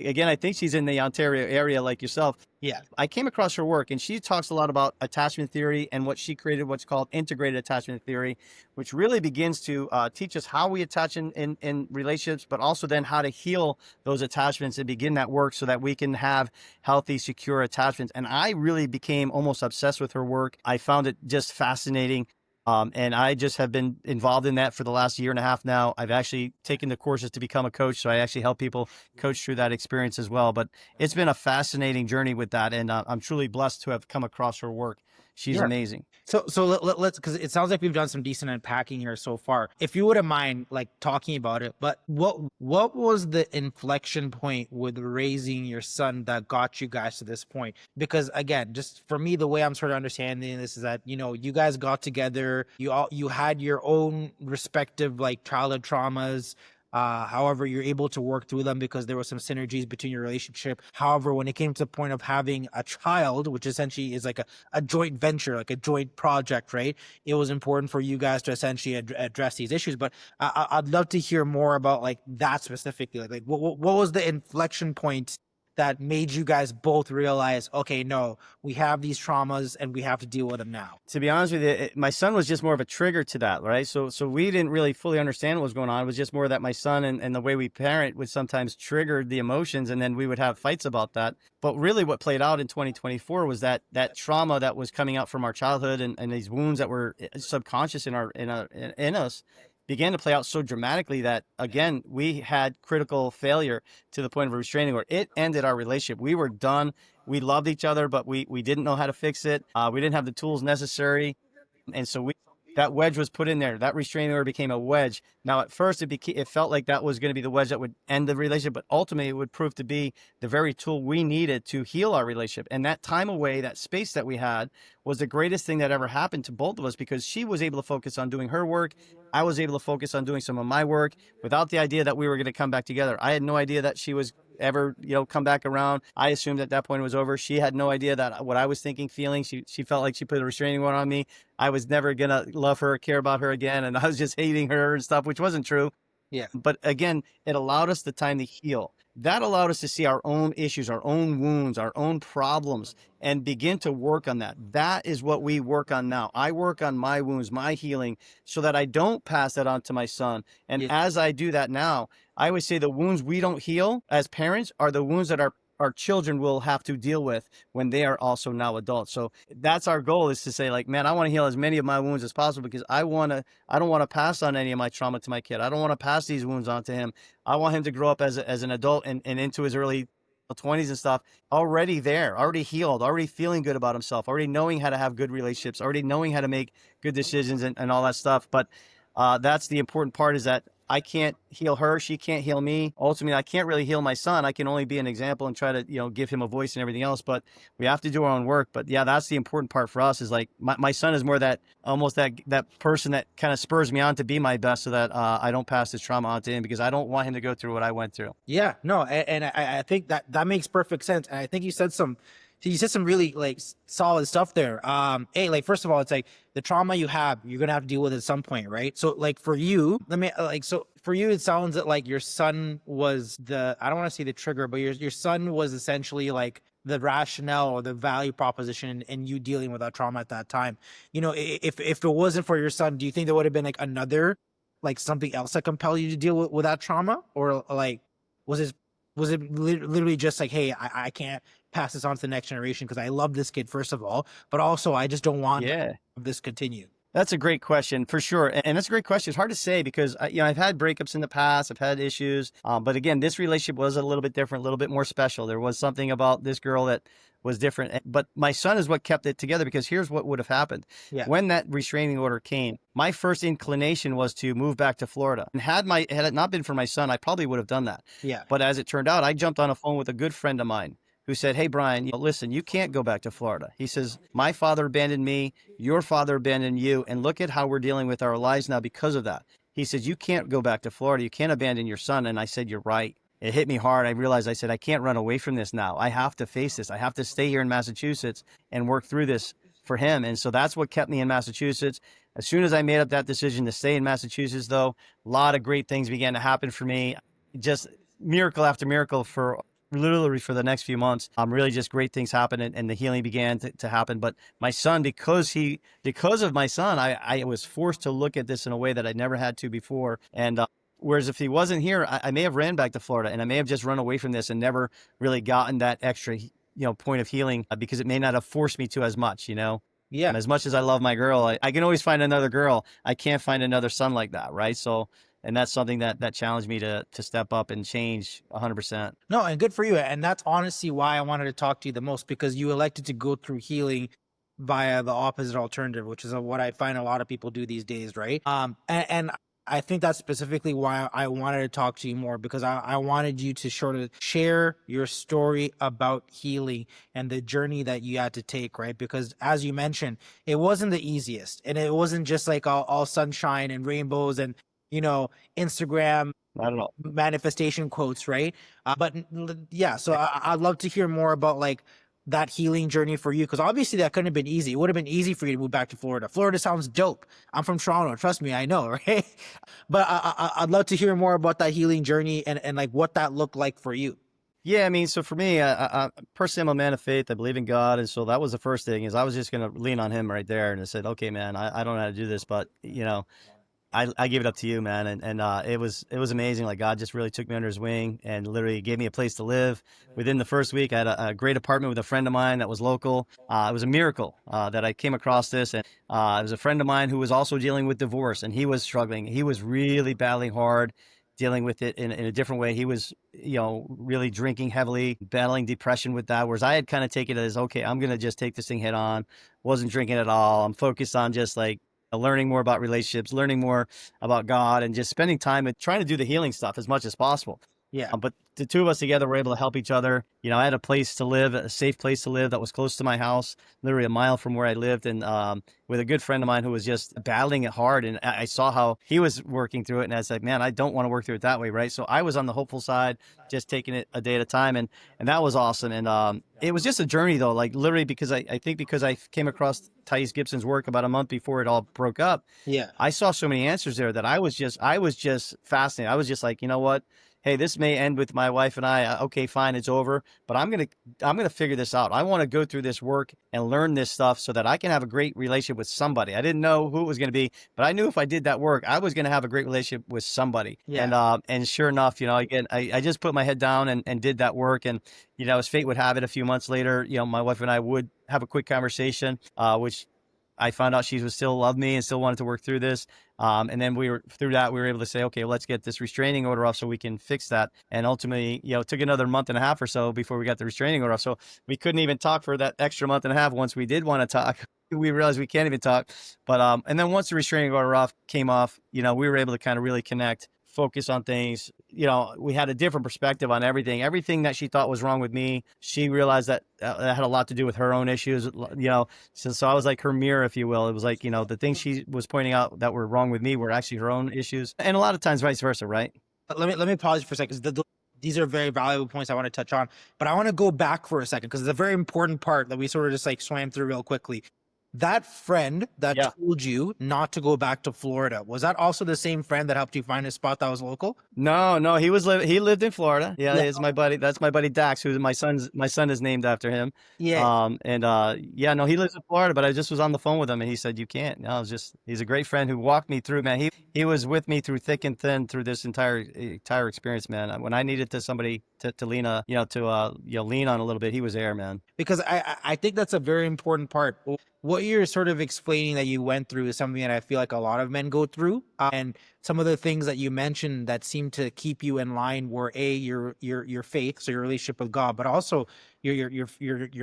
Again, I think she's in the Ontario area like yourself. Yeah. I came across her work, and she talks a lot about attachment theory and what she created, what's called integrated attachment theory, which really begins to teach us how we attach in relationships, but also then how to heal those attachments and begin that work so that we can have healthy, secure attachments. And I really became almost obsessed with her work. I found it just fascinating. And I just have been involved in that for the last year and a half now. I've actually taken the courses to become a coach. So I actually help people coach through that experience as well. But it's been a fascinating journey with that. And I'm truly blessed to have come across her work. she's Yeah. amazing. So let's, because it sounds like we've done some decent unpacking here so far. If you wouldn't mind like talking about it, but what was the inflection point with raising your son that got you guys to this point? Because again, just for me, the way I'm sort of understanding this is that, you know, you guys got together, you had your own respective like childhood traumas. However, you're able to work through them because there was some synergies between your relationship. However, when it came to the point of having a child, which essentially is like a joint venture, like a joint project, right? It was important for you guys to essentially address these issues. But I'd love to hear more about like that specifically. Like what was the inflection point that made you guys both realize, okay, no, we have these traumas and we have to deal with them now? To be honest with you, my son was just more of a trigger to that, right? So we didn't really fully understand what was going on. It was just more that my son and the way we parent would sometimes trigger the emotions, and then we would have fights about that. But really what played out in 2024 was that trauma that was coming out from our childhood and these wounds that were subconscious in us began to play out so dramatically that, again, we had critical failure to the point of a restraining order. It ended our relationship. We were done. We loved each other, but we didn't know how to fix it. We didn't have the tools necessary. And so that wedge was put in there. That restraining order became a wedge. Now, at first, it felt like that was going to be the wedge that would end the relationship, but ultimately it would prove to be the very tool we needed to heal our relationship. And that time away, that space that we had, was the greatest thing that ever happened to both of us, because she was able to focus on doing her work. I was able to focus on doing some of my work without the idea that we were going to come back together. I had no idea that she was ever, come back around. I assumed at that point it was over. She had no idea that what I was thinking, feeling. She felt like she put a restraining order on me. I was never gonna love her, care about her again, and I was just hating her and stuff, which wasn't true. Yeah. But again, it allowed us the time to heal. That allowed us to see our own issues, our own wounds, our own problems, and begin to work on that. That is what we work on now. I work on my wounds, my healing, so that I don't pass that on to my son. And as I do that now, I always say the wounds we don't heal as parents are the wounds that our children will have to deal with when they are also now adults. So that's our goal, is to say, like, man, I want to heal as many of my wounds as possible, because I don't want to pass on any of my trauma to my kid. I don't want to pass these wounds on to him. I want him to grow up as an adult and into his early 20s and stuff, already there, already healed, already feeling good about himself, already knowing how to have good relationships, already knowing how to make good decisions and all that stuff. But that's the important part, is that I can't heal her. She can't heal me. Ultimately, I can't really heal my son. I can only be an example and try to, give him a voice and everything else. But we have to do our own work. But yeah, that's the important part for us, is like my son is more that almost that person that kind of spurs me on to be my best, so that I don't pass this trauma on to him, because I don't want him to go through what I went through. Yeah, no, and I think that makes perfect sense. And I think you said some really like solid stuff there. Hey, like, first of all, it's like the trauma you have, you're gonna have to deal with at some point, right? So like for you, for you, it sounds that like your son was I don't want to say the trigger, but your son was essentially like the rationale or the value proposition in you dealing with that trauma at that time. If it wasn't for your son, do you think there would have been like another, like something else that compelled you to deal with that trauma? Or like, was it literally just like, hey, I can't pass this on to the next generation because I love this kid, first of all, but also I just don't want this continue? That's a great question, for sure. And that's a great question. It's hard to say, because, I've had breakups in the past. I've had issues. But again, this relationship was a little bit different, a little bit more special. There was something about this girl that was different. But my son is what kept it together, because here's what would have happened. Yeah. When that restraining order came, my first inclination was to move back to Florida. And had it not been for my son, I probably would have done that. Yeah. But as it turned out, I jumped on a phone with a good friend of mine who said, hey, Bryan, listen, you can't go back to Florida. He says, my father abandoned me, your father abandoned you, and look at how we're dealing with our lives now because of that. He says, you can't go back to Florida. You can't abandon your son. And I said, you're right. It hit me hard. I realized, I said, I can't run away from this now. I have to face this. I have to stay here in Massachusetts and work through this for him. And so that's what kept me in Massachusetts. As soon as I made up that decision to stay in Massachusetts, though, a lot of great things began to happen for me. Just miracle after miracle literally for the next few months. Really just great things happened, and the healing began to happen. But my son, because of my son, I was forced to look at this in a way that I never had to before. And whereas if he wasn't here, I may have ran back to Florida, and I may have just run away from this and never really gotten that extra, point of healing, because it may not have forced me to as much, Yeah. And as much as I love my girl, I can always find another girl. I can't find another son like that, right? So, and that's something that challenged me to step up and change 100%. No, and good for you. And that's honestly why I wanted to talk to you the most, because you elected to go through healing via the opposite alternative, which is what I find a lot of people do these days, right? And I think that's specifically why I wanted to talk to you more, because I wanted you to sort of share your story about healing and the journey that you had to take, right? Because as you mentioned, it wasn't the easiest, and it wasn't just like all sunshine and rainbows and, Instagram I don't know. manifestation quotes, right? But yeah, so I'd love to hear more about like that healing journey for you, because obviously that couldn't have been easy. It would have been easy for you to move back to Florida. Florida sounds dope. I'm from Toronto, trust me, I know, right? But I'd love to hear more about that healing journey and like what that looked like for you. Yeah, I mean, so for me, personally, I'm a man of faith. I believe in God, and so that was the first thing. Is I was just gonna lean on Him right there, and I said, "Okay, man, I don't know how to do this, but I give it up to you, man." And it was amazing. Like God just really took me under His wing and literally gave me a place to live. Within the first week, I had a great apartment with a friend of mine that was local. It was a miracle that I came across this, and it was a friend of mine who was also dealing with divorce, and he was struggling. He was really battling hard, dealing with it in a different way. He was, really drinking heavily, battling depression with that. Whereas I had kind of taken it as, okay, I'm going to just take this thing head on. Wasn't drinking at all. I'm focused on just like learning more about relationships, learning more about God, and just spending time and trying to do the healing stuff as much as possible. Yeah. But the two of us together were able to help each other. I had a place to live, a safe place to live that was close to my house, literally a mile from where I lived, and with a good friend of mine who was just battling it hard. And I saw how he was working through it, and I was like, man, I don't want to work through it that way, right? So I was on the hopeful side, just taking it a day at a time, and that was awesome. And it was just a journey, though, like literally because I think because I came across Thais Gibson's work about a month before it all broke up. Yeah. I saw so many answers there that I was just fascinated. I was just like, you know what? Hey, this may end with my wife and I. Okay, fine, it's over. But I'm gonna figure this out. I want to go through this work and learn this stuff so that I can have a great relationship with somebody. I didn't know who it was going to be, but I knew if I did that work, I was going to have a great relationship with somebody. Yeah. And sure enough, again, I just put my head down and did that work. And as fate would have it, a few months later, my wife and I would have a quick conversation, which I found out she would still love me and still wanted to work through this. And then we were able to say, okay, well, let's get this restraining order off so we can fix that. And ultimately, it took another month and a half or so before we got the restraining order off. So we couldn't even talk for that extra month and a half. Once we did want to talk, we realized we can't even talk. But and then once the restraining order came off, we were able to kind of really connect, focus on things. We had a different perspective on everything that she thought was wrong with me. She realized that that had a lot to do with her own issues, so I was like her mirror, if you will. It was like, the things she was pointing out that were wrong with me were actually her own issues, and a lot of times vice versa, right? Let me pause for a second, because these are very valuable points I want to touch on, but I want to go back for a second, because it's a very important part that we sort of just like swam through real quickly. That friend that told you not to go back to Florida, was that also the same friend that helped you find a spot that was local? No, he lived in Florida. Yeah, he's my buddy. That's my buddy Dax, who's my son is named after him. Yeah. No, he lives in Florida, but I just was on the phone with him and he said, you can't. No, he's a great friend who walked me through, man. He was with me through thick and thin through this entire experience, man. When I needed somebody to lean lean on a little bit, he was there, man. Because I think that's a very important part. What you're sort of explaining that you went through is something that I feel like a lot of men go through. And some of the things that you mentioned that seem to keep you in line were your faith, so your relationship with God, but also your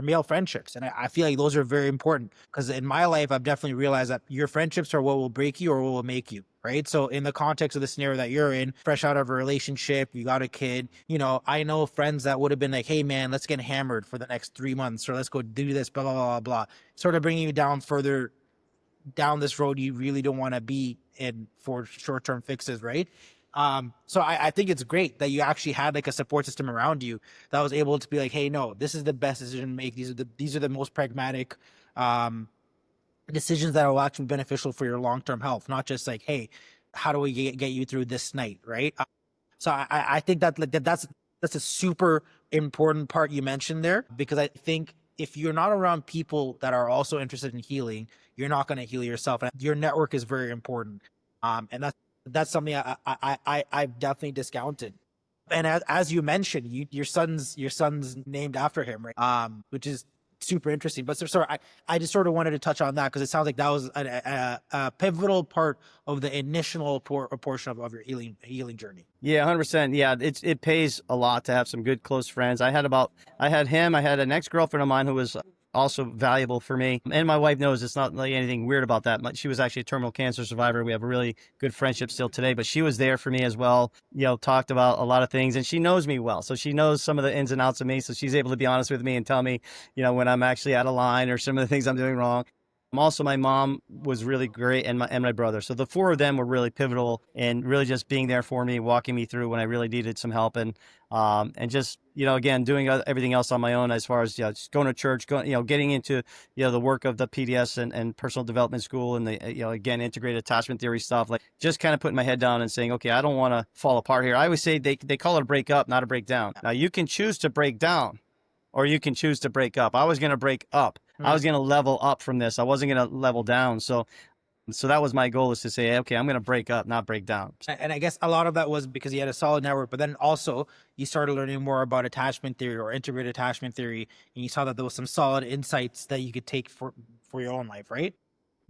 male friendships. And I feel like those are very important, because in my life, I've definitely realized that your friendships are what will break you or what will make you. Right. So in the context of the scenario that you're in, fresh out of a relationship, you got a kid, I know friends that would have been like, hey, man, let's get hammered for the next 3 months, or let's go do this, blah, blah, blah, blah, sort of bringing you down further down this road you really don't want to be in for short-term fixes. Right. So I think it's great that you actually had like a support system around you that was able to be like, hey, no, this is the best decision to make. These are the most pragmatic, decisions that will actually be beneficial for your long-term health, not just like, hey, how do we get you through this night, right? So I think that's a super important part you mentioned there, because I think if you're not around people that are also interested in healing, you're not going to heal yourself. And your network is very important, and that's something I've definitely discounted. And as you mentioned, your son's named after him, right? Which is super interesting. But sorry, I just sort of wanted to touch on that, because it sounds like that was a pivotal part of the initial portion of your healing journey. Yeah, 100%. Yeah, it pays a lot to have some good close friends. I had him. I had an ex-girlfriend of mine who was also valuable for me. And my wife knows it's not like anything weird about that. She was actually a terminal cancer survivor. We have a really good friendship still today, but she was there for me as well, talked about a lot of things, and she knows me well. So she knows some of the ins and outs of me. So she's able to be honest with me and tell me, when I'm actually out of line or some of the things I'm doing wrong. Also, my mom was really great, and my brother. So the four of them were really pivotal in really just being there for me, walking me through when I really needed some help, and just again doing everything else on my own as far as just going to church, getting into the work of the PDS and personal development school, and the again integrated attachment theory stuff. Like just kind of putting my head down and saying, okay, I don't want to fall apart here. I always say they call it a break up, not a breakdown. Now you can choose to break down, or you can choose to break up. I was going to break up. I was going to level up from this. I wasn't going to level down. So that was my goal, is to say, okay, I'm going to break up, not break down. And I guess a lot of that was because you had a solid network, but then also you started learning more about attachment theory or integrated attachment theory, and you saw that there was some solid insights that you could take for your own life, right?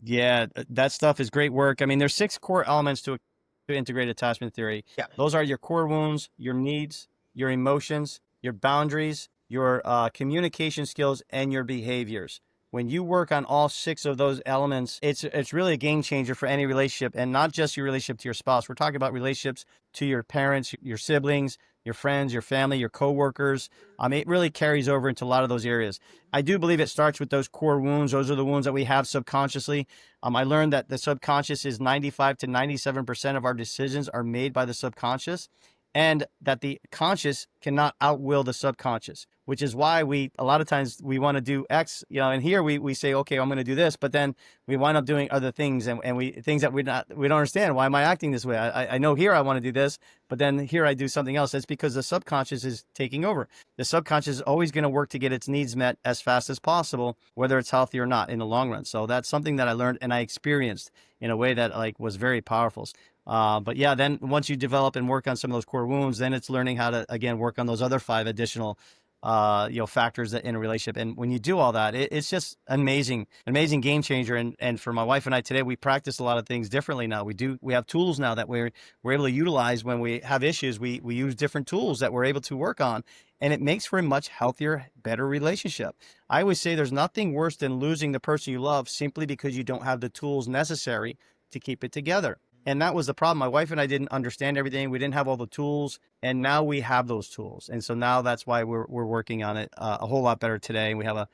Yeah, that stuff is great work. I mean, there's 6 core elements to integrated attachment theory. Yeah. Those are your core wounds, your needs, your emotions, your boundaries, your communication skills, and your behaviors. When you work on all 6 of those elements, it's really a game changer for any relationship, and not just your relationship to your spouse. We're talking about relationships to your parents, your siblings, your friends, your family, your coworkers. It really carries over into a lot of those areas. I do believe it starts with those core wounds. Those are the wounds that we have subconsciously. I learned that the subconscious is 95 to 97% of our decisions are made by the subconscious, and that the conscious cannot outwill the subconscious, which is why a lot of times we want to do X, and here we say, okay, I'm going to do this, but then we wind up doing other things, and things that we don't understand. Why am I acting this way? I know here I want to do this, but then here I do something else. That's because the subconscious is taking over. The subconscious is always going to work to get its needs met as fast as possible, whether it's healthy or not in the long run. So that's something that I learned and I experienced in a way that was very powerful. But yeah, then once you develop and work on some of those core wounds, then it's learning how to, again, work on those other 5 additional, factors that in a relationship. And when you do all that, it's just amazing game changer. And for my wife and I today, we practice a lot of things differently now. We have tools now that we're able to utilize when we have issues. We use different tools that we're able to work on, and it makes for a much healthier, better relationship. I always say there's nothing worse than losing the person you love simply because you don't have the tools necessary to keep it together. And that was the problem. My wife and I didn't understand everything. We didn't have all the tools, and now we have those tools. And so now that's why we're working on it a whole lot better today. We have a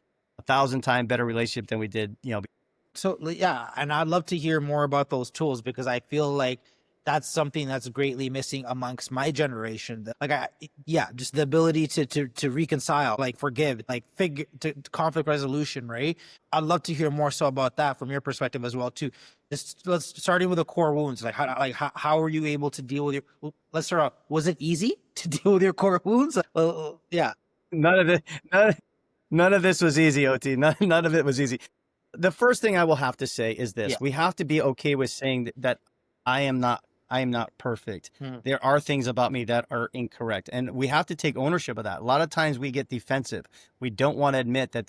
1,000-time better relationship than we did, So yeah, and I'd love to hear more about those tools, because I feel like that's something that's greatly missing amongst my generation. Just the ability to reconcile, like forgive, like to conflict resolution, right? I'd love to hear more so about that from your perspective as well too. Let's starting with the core wounds. How are you able to deal with your? Let's start out. Was it easy to deal with your core wounds? Well, yeah. None of this was easy, Oti. None of it was easy. The first thing I will have to say is this: we have to be okay with saying that I am not perfect. There are things about me that are incorrect, and we have to take ownership of that. A lot of times we get defensive. We don't want to admit that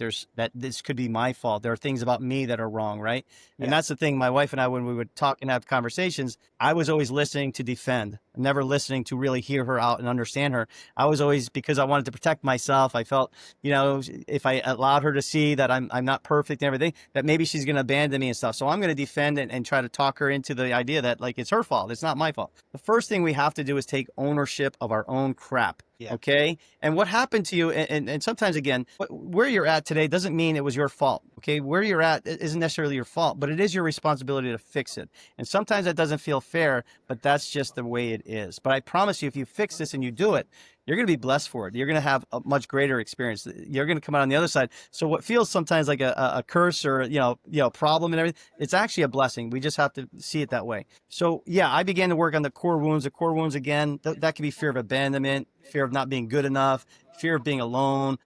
this could be my fault. There are things about me that are wrong, right? And that's the thing. My wife and I, when we would talk and have conversations, I was always listening to defend, never listening to really hear her out and understand her. I was always, because I wanted to protect myself. I felt, if I allowed her to see that I'm not perfect and everything, that maybe she's going to abandon me and stuff. So I'm going to defend and try to talk her into the idea that it's her fault. It's not my fault. The first thing we have to do is take ownership of our own crap. Yeah. Okay. And what happened to you, and sometimes, again, where you're at today doesn't mean it was your fault. Okay. Where you're at isn't necessarily your fault, but it is your responsibility to fix it. And sometimes that doesn't feel fair, but that's just the way it is. But I promise you, if you fix this and you do it, you're going to be blessed for it. You're going to have a much greater experience. You're going to come out on the other side. So what feels sometimes like a curse or, problem and everything, it's actually a blessing. We just have to see it that way. So yeah, I began to work on the core wounds. The core wounds, again, that could be fear of abandonment, fear of not being good enough, fear of being alone,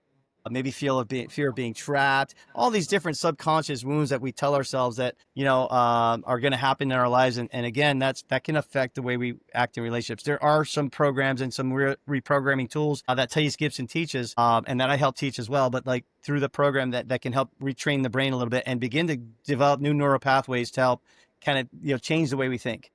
maybe fear of being trapped, all these different subconscious wounds that we tell ourselves that, are going to happen in our lives. And again, that can affect the way we act in relationships. There are some programs and some reprogramming tools that Thais Gibson teaches, and that I help teach as well. But through the program that can help retrain the brain a little bit and begin to develop new neural pathways to help kind of, change the way we think.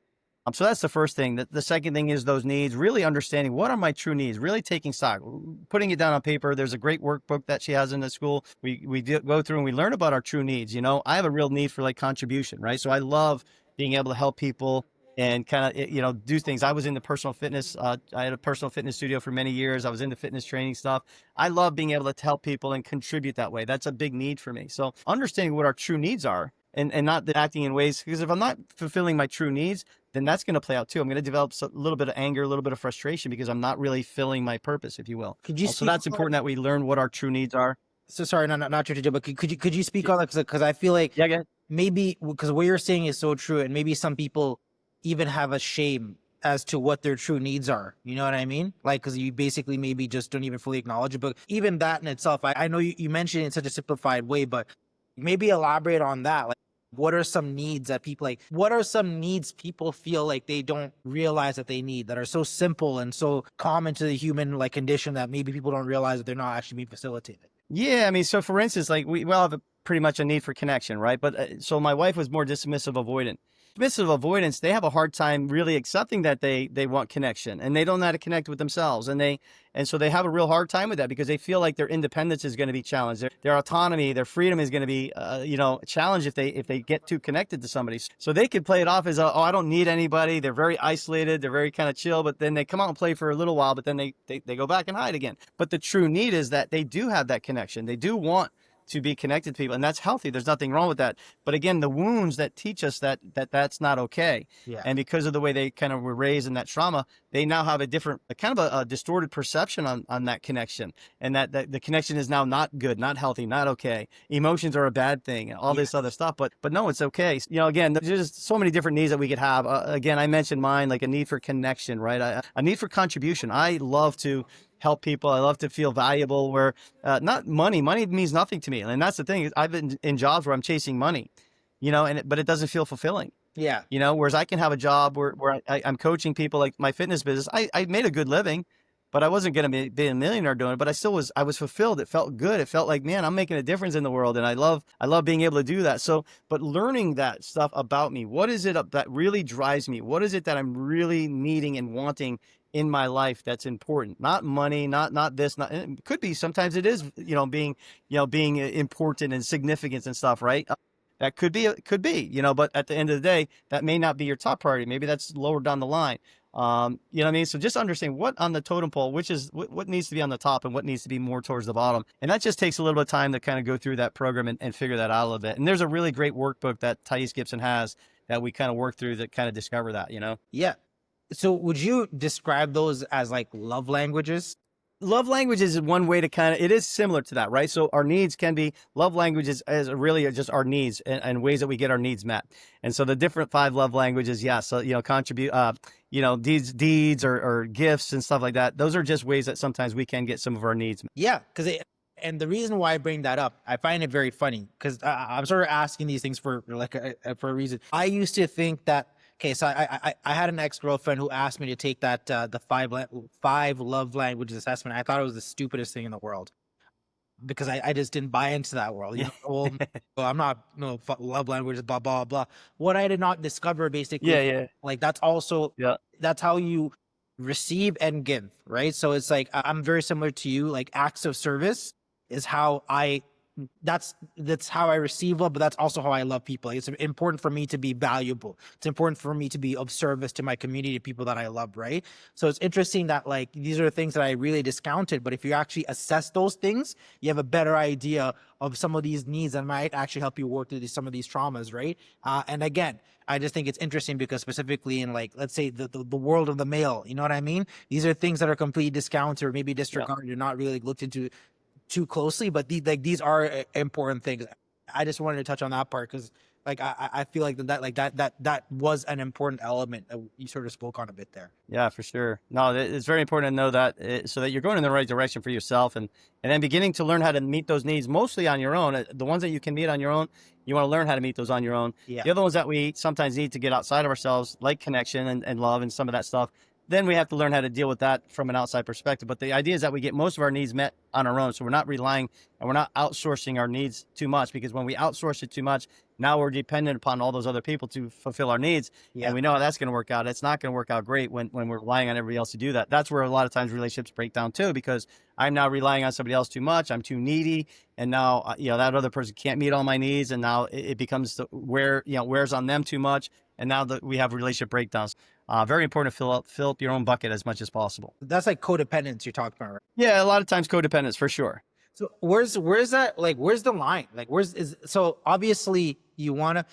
So that's the first thing. The second thing is those needs, really understanding what are my true needs, really taking stock, putting it down on paper. There's a great workbook that she has in the school. We go through and we learn about our true needs. You know, I have a real need for like contribution, right? So I love being able to help people and kind of, you know, do things. I was in the personal fitness. I had a personal fitness studio for many years. I was into fitness training stuff. I love being able to help people and contribute that way. That's a big need for me. So understanding what our true needs are and not acting in ways, because if I'm not fulfilling my true needs, then that's going to play out too. I'm going to develop a little bit of anger, a little bit of frustration because I'm not really filling my purpose, if you will. Could you So that's important that we learn what our true needs are. So sorry, not your but could you speak on that? Because I feel like Yeah, go ahead. maybe because what you're saying is so true, and maybe some people even have a shame as to what their true needs are. You know what I mean? Like, because you basically maybe just don't even fully acknowledge it. But even that in itself, I know you mentioned it in such a simplified way, but maybe elaborate on that. Like, what are some needs that people like? What are some needs people feel like they don't realize that they need, that are so simple and so common to the human like condition that maybe people don't realize that they're not actually being facilitated? Yeah, I mean, so for instance, like we all have pretty much a need for connection, right? But so my wife was more dismissive avoidant. Dismissive avoidance, they have a hard time really accepting that they want connection and they don't know how to connect with themselves. And so they have a real hard time with that because they feel like their independence is going to be challenged. Their autonomy, their freedom is going to be, challenged if they get too connected to somebody. So they could play it off as, I don't need anybody. They're very isolated. They're very kind of chill, but then they come out and play for a little while, but then they go back and hide again. But the true need is that they do have that connection. They do want to be connected to people, and that's healthy. There's nothing wrong with that. But again, the wounds that teach us that's not okay. Yeah. And because of the way they kind of were raised in that trauma, they now have a different, kind of a distorted perception on that connection. And that the connection is now not good, not healthy, not okay. Emotions are a bad thing, all this other stuff. But no, it's okay. You know, again, there's just so many different needs that we could have. Again, I mentioned mine, like a need for connection, right? A need for contribution. I love to help people. I love to feel valuable, where not money means nothing to me. And that's the thing. I've been in jobs where I'm chasing money, you know, but it doesn't feel fulfilling. Yeah. You know, whereas I can have a job where I'm coaching people, like my fitness business. I made a good living, but I wasn't going to be a millionaire doing it, but I was fulfilled. It felt good. It felt like, man, I'm making a difference in the world. And I love being able to do that. So, but learning that stuff about me, what is it that really drives me? What is it that I'm really needing and wanting in my life that's important? Not money, not this, it could be, sometimes it is, being important and significance and stuff, right? That could be, but at the end of the day, that may not be your top priority. Maybe that's lower down the line. You know what I mean? So just understand what on the totem pole, which is what needs to be on the top and what needs to be more towards the bottom. And that just takes a little bit of time to kind of go through that program and figure that out a little bit. And there's a really great workbook that Thais Gibson has that we kind of work through that kind of discover that, Yeah. So would you describe those as like love languages? Love languages is one way to it is similar to that, right? So our needs can be, love languages as really just our needs and ways that we get our needs met. And so the different 5 love languages, so, contribute, deeds or gifts and stuff like that. Those are just ways that sometimes we can get some of our needs met. Yeah. And the reason why I bring that up, I find it very funny because I'm sort of asking these things for a reason. I used to think that, okay, so I had an ex-girlfriend who asked me to take that the 5 love languages assessment. I thought it was the stupidest thing in the world because I just didn't buy into that world. Well, I'm not love languages, blah blah blah. What I did not discover basically, like that's how you receive and give, right? So it's like I'm very similar to you. Like acts of service is how that's how I receive love, but that's also how I love people. It's important for me to be valuable. It's important for me to be of service to my community, people that I love, right? So it's interesting that like these are things that I really discounted, but if you actually assess those things, you have a better idea of some of these needs that might actually help you work through some of these traumas, right? And again, I just think it's interesting because specifically in like, let's say the world of the male, you know what I mean? These are things that are completely discounted or maybe disregarded or not really looked into too closely, but these are important things. I just wanted to touch on that part because like I feel like that was an important element that you sort of spoke on a bit there. Yeah, for sure. No, it's very important to know that so that you're going in the right direction for yourself and then beginning to learn how to meet those needs mostly on your own. The ones that you can meet on your own, you want to learn how to meet those on your own. Yeah. The other ones that we sometimes need to get outside of ourselves, like connection and love and some of that stuff, then we have to learn how to deal with that from an outside perspective. But the idea is that we get most of our needs met on our own. So we're not relying and we're not outsourcing our needs too much, because when we outsource it too much, now we're dependent upon all those other people to fulfill our needs. Yeah. And we know how that's going to work out. It's not going to work out great when we're relying on everybody else to do that. That's where a lot of times relationships break down too, because I'm now relying on somebody else too much. I'm too needy. And now, that other person can't meet all my needs. And now it becomes wears on them too much. And now that we have relationship breakdowns. Very important to fill up your own bucket as much as possible. That's like codependence you're talking about, right? Yeah, a lot of times codependence for sure. So where's that, like, where's the line? Like, so obviously you want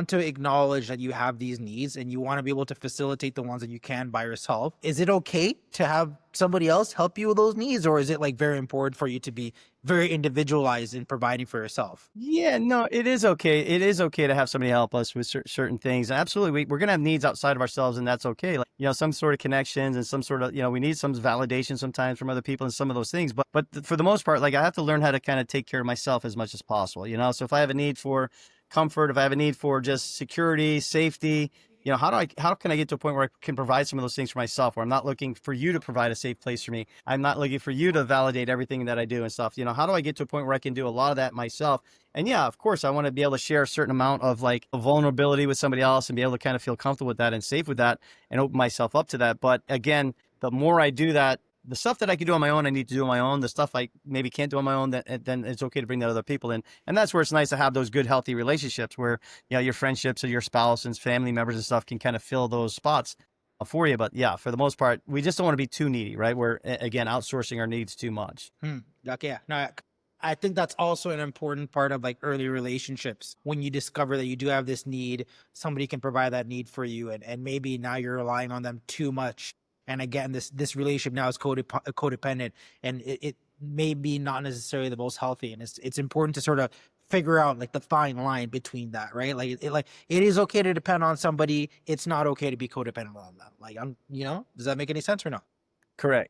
to acknowledge that you have these needs and you want to be able to facilitate the ones that you can by yourself. Is it okay to have somebody else help you with those needs, or is it like very important for you to be very individualized in providing for yourself? Yeah, no, it is okay. It is okay to have somebody help us with certain things. Absolutely. We're going to have needs outside of ourselves, and that's okay. Like, some sort of connections and some sort of, we need some validation sometimes from other people and some of those things. But for the most part, like, I have to learn how to kind of take care of myself as much as possible, So if I have a need for comfort, if I have a need for just security, safety, how can I get to a point where I can provide some of those things for myself, where I'm not looking for you to provide a safe place for me. I'm not looking for you to validate everything that I do and stuff. How do I get to a point where I can do a lot of that myself? And yeah, of course, I want to be able to share a certain amount of like vulnerability with somebody else and be able to kind of feel comfortable with that and safe with that and open myself up to that. But again, the more I do that, the stuff that I can do on my own, I need to do on my own. The stuff I maybe can't do on my own, then it's okay to bring that other people in. And that's where it's nice to have those good, healthy relationships where, your friendships or your spouse and family members and stuff can kind of fill those spots for you. But yeah, for the most part, we just don't want to be too needy, right? We're, again, outsourcing our needs too much. Okay, yeah. No, I think that's also an important part of like early relationships. When you discover that you do have this need, somebody can provide that need for you. And maybe now you're relying on them too much. And again, this relationship now is codependent, and it may be not necessarily the most healthy. And it's important to sort of figure out like the fine line between that, right? Like it is okay to depend on somebody. It's not okay to be codependent on them. Like, does that make any sense or not? Correct.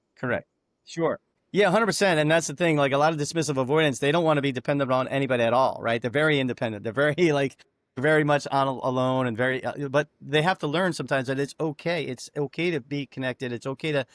Sure. Yeah, 100%. And that's the thing. Like, a lot of dismissive avoidance, they don't want to be dependent on anybody at all, right? They're very independent. They're very much alone and but they have to learn sometimes that it's okay. It's okay to be connected. It's okay to,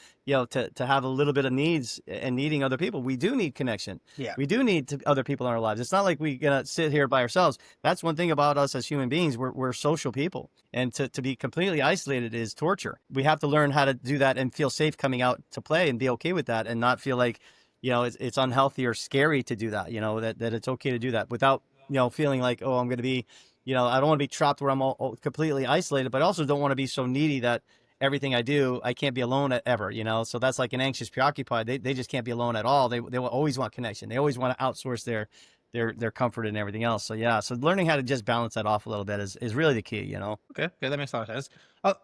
to have a little bit of needs and needing other people. We do need connection. Yeah. We do need other people in our lives. It's not like we're going to sit here by ourselves. That's one thing about us as human beings. We're social people, and to be completely isolated is torture. We have to learn how to do that and feel safe coming out to play and be okay with that and not feel like, it's unhealthy or scary to do that, that it's okay to do that without, feeling like, oh, I'm going to be, I don't want to be trapped where I'm all completely isolated, but I also don't want to be so needy that everything I do, I can't be alone ever, So that's like an anxious preoccupied. They just can't be alone at all. They will always want connection. They always want to outsource their comfort and everything else. So yeah, so learning how to just balance that off a little bit is really the key, Okay, that makes a lot of sense.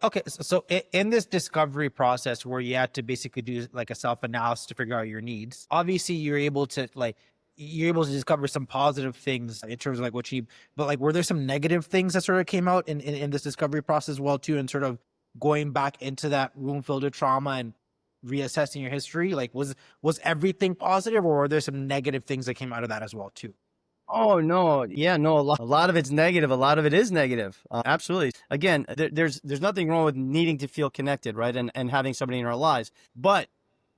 Okay, so in this discovery process where you had to basically do like a self-analysis to figure out your needs, obviously you're able to discover some positive things in terms of like but like, were there some negative things that sort of came out in this discovery process as well too, and sort of going back into that room filled with trauma and reassessing your history? Like, was everything positive, or were there some negative things that came out of that as well too? Oh, no. Yeah, no, a lot of it's negative. A lot of it is negative. Absolutely. Again, there's nothing wrong with needing to feel connected, right? And having somebody in our lives. But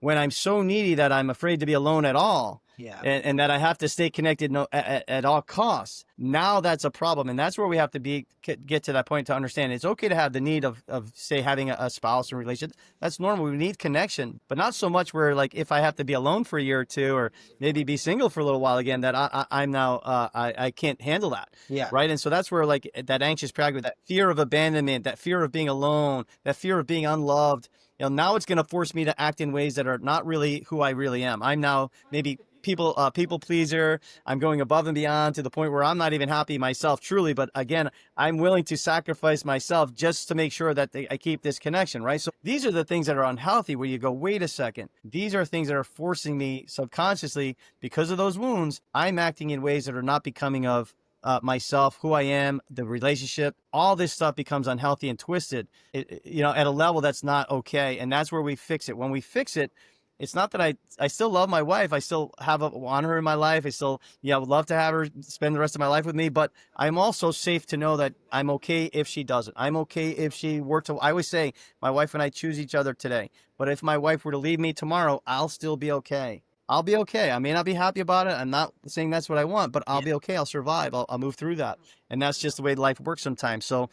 when I'm so needy that I'm afraid to be alone at all, yeah, and that I have to stay connected at all costs, now that's a problem. And that's where we have to get to that point to understand it's okay to have the need of say, having a spouse or relationship. That's normal. We need connection, but not so much where, like, if I have to be alone for a year or two, or maybe be single for a little while again, that I'm now, I can't handle that. Yeah. Right. And so that's where, like, that anxious preoccupied, that fear of abandonment, that fear of being alone, that fear of being unloved, now it's going to force me to act in ways that are not really who I really am. I'm now maybe people pleaser. I'm going above and beyond to the point where I'm not even happy myself truly. But again, I'm willing to sacrifice myself just to make sure that I keep this connection, right? So these are the things that are unhealthy, where you go, wait a second. These are things that are forcing me subconsciously, because of those wounds, I'm acting in ways that are not becoming of myself, who I am, the relationship. All this stuff becomes unhealthy and twisted, at a level that's not okay. And that's where we fix it. When we fix it, It's not that I still love my wife. I still want her in my life. I still, would love to have her spend the rest of my life with me. But I'm also safe to know that I'm okay if she doesn't. I'm okay if she were to. I always say my wife and I choose each other today. But if my wife were to leave me tomorrow, I'll still be okay. I'll be okay. I may not be happy about it. I'm not saying that's what I want, but I'll Yeah. be okay. I'll survive. I'll move through that. And that's just the way life works sometimes. So,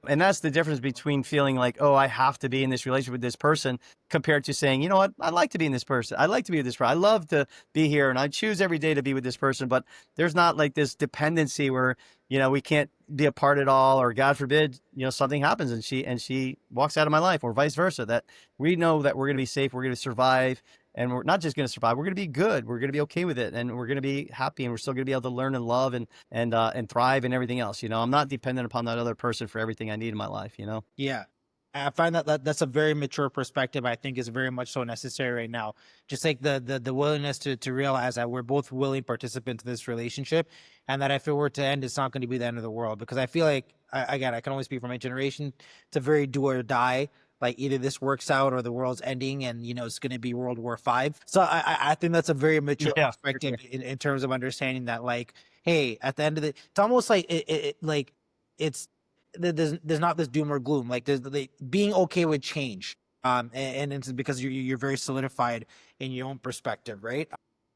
and that's the difference between feeling like, oh, I have to be in this relationship with this person compared to saying, you know what, I'd like to be in this person. I like to be with this person. I love to be here and I choose every day to be with this person. But there's not like this dependency where, we can't be apart at all, or God forbid, something happens and she walks out of my life, or vice versa, that we know that we're going to be safe. We're going to survive. And we're not just going to survive. We're going to be good. We're going to be okay with it, and we're going to be happy, and we're still going to be able to learn and love and thrive and everything else. I'm not dependent upon that other person for everything I need in my life. Yeah. I find that's a very mature perspective. I think is very much so necessary right now. Just like the willingness to realize that we're both willing participants in this relationship, and that if it were to end, it's not going to be the end of the world. Because I feel like, again, I can only speak for my generation. It's a very do or die. Like either this works out or the world's ending, and it's going to be World War V. So I think that's a very mature Yeah. perspective in terms of understanding that, like, hey, at the end of the, it's almost like like it's there's not this doom or gloom. Like there's being okay with change. And it's because you're very solidified in your own perspective, right?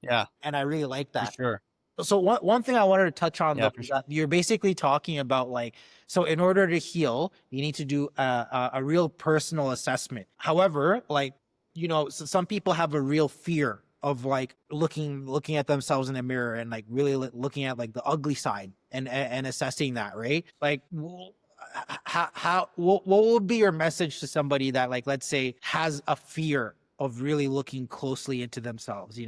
Yeah, And I really like for that. sure. So one thing I wanted to touch on, Yeah, though, for is sure. that you're basically talking about, like, so in order to heal, you need to do a real personal assessment. However, like, so some people have a real fear of, like, looking at themselves in the mirror and, like, really looking at, like, the ugly side and assessing that, right? Like, how what would be your message to somebody that, like, let's say, has a fear of really looking closely into themselves,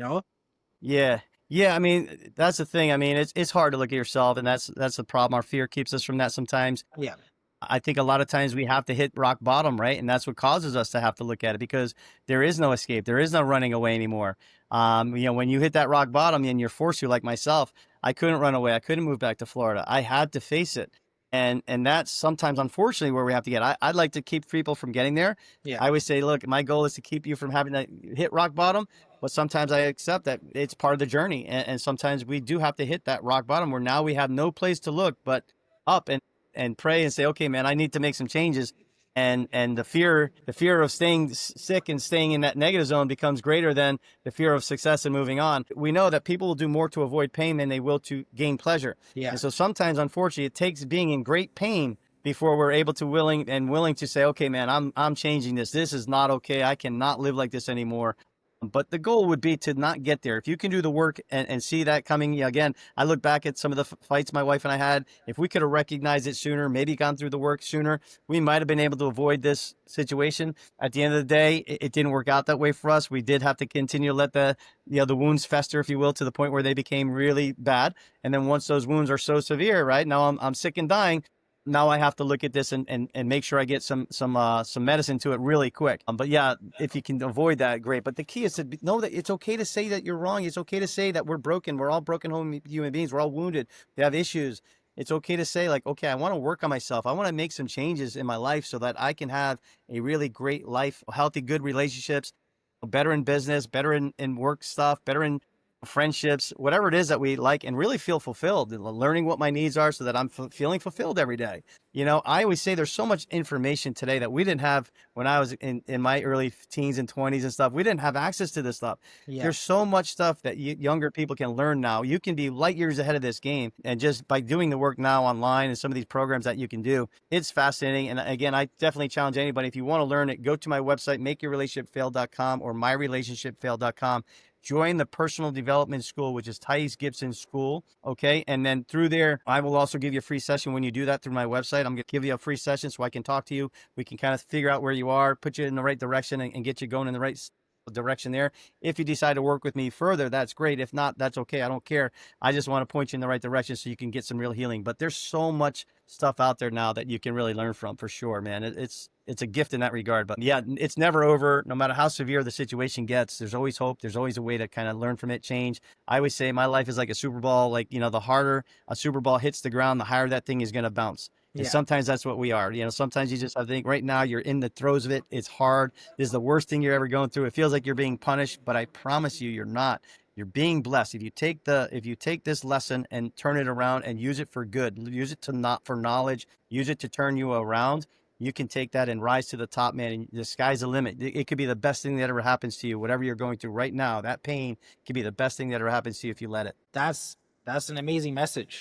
Yeah. Yeah, I mean, that's the thing. I mean, it's hard to look at yourself, and that's the problem. Our fear keeps us from that sometimes. Yeah. I think a lot of times we have to hit rock bottom, right? And that's what causes us to have to look at it, because there is no escape. There is no running away anymore. When you hit that rock bottom and you're forced to, like myself, I couldn't run away. I couldn't move back to Florida. I had to face it. And that's sometimes, unfortunately, where we have to get. I'd like to keep people from getting there. Yeah. I always say, look, my goal is to keep you from having to hit rock bottom. But sometimes I accept that it's part of the journey. And sometimes we do have to hit that rock bottom where now we have no place to look but up and pray and say, okay, man, I need to make some changes. And the fear of staying sick and staying in that negative zone becomes greater than the fear of success and moving on. We know that people will do more to avoid pain than they will to gain pleasure. Yeah. And so sometimes, unfortunately, it takes being in great pain before we're able to willing to say, okay, man, I'm changing this. This is not okay. I cannot live like this anymore. But the goal would be to not get there. If you can do the work and see that coming, again, I look back at some of the fights my wife and I had. If we could have recognized it sooner, maybe gone through the work sooner, we might have been able to avoid this situation. At the end of the day, it didn't work out that way for us. We did have to continue to let the wounds fester, if you will, to the point where they became really bad. And then once those wounds are so severe, right, now I'm sick and dying. Now I have to look at this and make sure I get some medicine to it really quick. But yeah, if you can avoid that, great. But the key is to know that it's okay to say that you're wrong. It's okay to say that we're broken. We're all broken human beings. We're all wounded. We have issues. It's okay to say, like, okay, I want to work on myself. I want to make some changes in my life so that I can have a really great life, healthy, good relationships, better in business, better in work stuff, better in friendships, whatever it is that we like, and really feel fulfilled, learning what my needs are so that I'm feeling fulfilled every day. I always say there's so much information today that we didn't have when I was in my early teens and 20s and stuff. We didn't have access to this stuff. Yeah. There's so much stuff that younger people can learn now. You can be light years ahead of this game. And just by doing the work now online and some of these programs that you can do, it's fascinating. And again, I definitely challenge anybody, if you want to learn it, go to my website, makeyourrelationshipfail.com or myrelationshipfail.com. Join the personal development school, which is Thais Gibson School. Okay. And then through there, I will also give you a free session when you do that through my website. I'm going to give you a free session so I can talk to you. We can kind of figure out where you are, put you in the right direction and get you going in the right direction there. If you decide to work with me further, that's great. If not, that's okay. I don't care. I just want to point you in the right direction so you can get some real healing. But there's so much stuff out there now that you can really learn from, for sure, man. It's a gift in that regard. But yeah, it's never over. No matter how severe the situation gets, there's always hope. There's always a way to kind of learn from it, change. I always say my life is like a Super Bowl. Like, the harder a Super Bowl hits the ground, the higher that thing is going to bounce. And Yeah. sometimes that's what we are. Sometimes you just, I think right now you're in the throes of it. It's hard. This is the worst thing you're ever going through. It feels like you're being punished, but I promise you, you're not. You're being blessed. If you take this lesson and turn it around and use it for good, use it for knowledge, use it to turn you around, you can take that and rise to the top, man. And the sky's the limit. It could be the best thing that ever happens to you. Whatever you're going through right now, that pain could be the best thing that ever happens to you if you let it. That's an amazing message.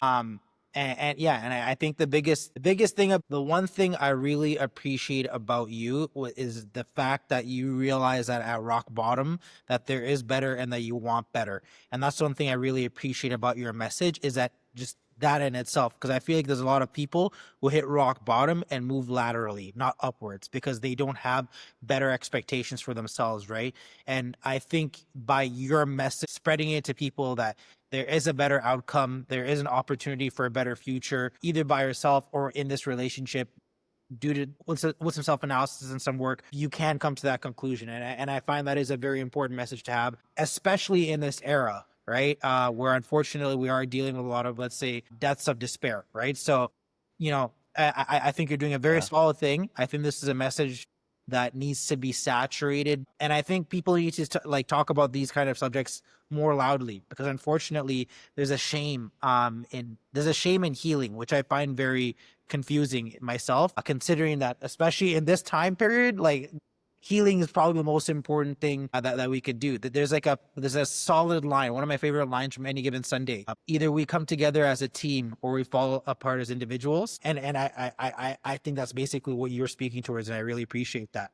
And yeah, and I think the biggest thing, the one thing I really appreciate about you is the fact that you realize that at rock bottom that there is better and that you want better. And that's one thing I really appreciate about your message, is that just that in itself, because I feel like there's a lot of people who hit rock bottom and move laterally, not upwards, because they don't have better expectations for themselves, right? And I think by your message, spreading it to people that there is a better outcome, there is an opportunity for a better future, either by yourself or in this relationship, due to with some self-analysis and some work, you can come to that conclusion. And I find that is a very important message to have, especially in this era, right? Where unfortunately we are dealing with a lot of, let's say, deaths of despair, right? So, I think you're doing a very solid thing. I think this is a message that needs to be saturated. And I think people need to talk about these kind of subjects more loudly, because unfortunately there's a shame in healing, which I find very confusing myself, considering that especially in this time period, like, healing is probably the most important thing that we could do. That there's a solid line. One of my favorite lines from Any Given Sunday: either we come together as a team or we fall apart as individuals. And I think that's basically what you're speaking towards, and I really appreciate that.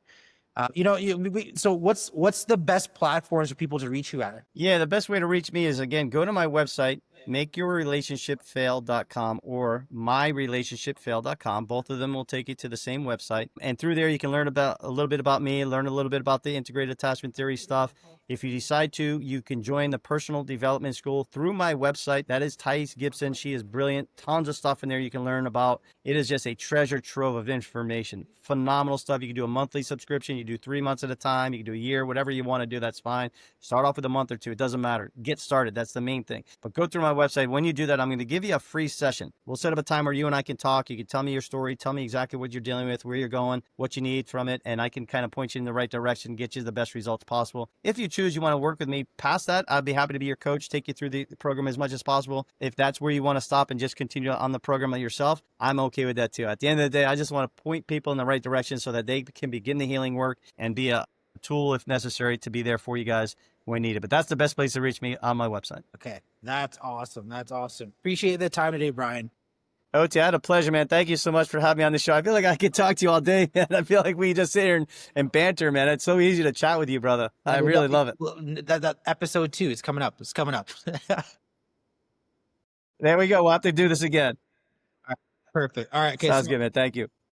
So what's the best platforms for people to reach you at? Yeah, the best way to reach me is, again, go to my website, makeyourrelationshipfail.com or myrelationshipfail.com. Both of them will take you to the same website. And through there, you can learn about a little bit about me, learn a little bit about the integrated attachment theory stuff. If you decide to, you can join the personal development school through my website. That is Thais Gibson. She is brilliant. Tons of stuff in there you can learn about. It is just a treasure trove of information. Phenomenal stuff. You can do a monthly subscription. You do 3 months at a time. You can do a year, whatever you want to do. That's fine. Start off with a month or two. It doesn't matter. Get started. That's the main thing. But go through my website. When you do that, I'm going to give you a free session. We'll set up a time where you and I can talk. You can tell me your story. Tell me exactly what you're dealing with, where you're going, what you need from it. And I can kind of point you in the right direction, get you the best results possible. If you choose you want to work with me past that, I'd be happy to be your coach, take you through the program as much as possible. If that's where you want to stop and just continue on the program yourself, I'm okay with that too. At the end of the day, I just want to point people in the right direction so that they can begin the healing work and be a tool, if necessary, to be there for you guys when needed. But that's the best place to reach me, on my website. Okay, that's awesome. That's awesome. Appreciate the time today, Bryan. Oti, I had a pleasure, man. Thank you so much for having me on the show. I feel like I could talk to you all day, man. I feel like we just sit here and banter, man. It's so easy to chat with you, brother. I really love it. That episode 2 is coming up. It's coming up. There we go. We'll have to do this again. Perfect. All right. Okay, Sounds good, man. Thank you.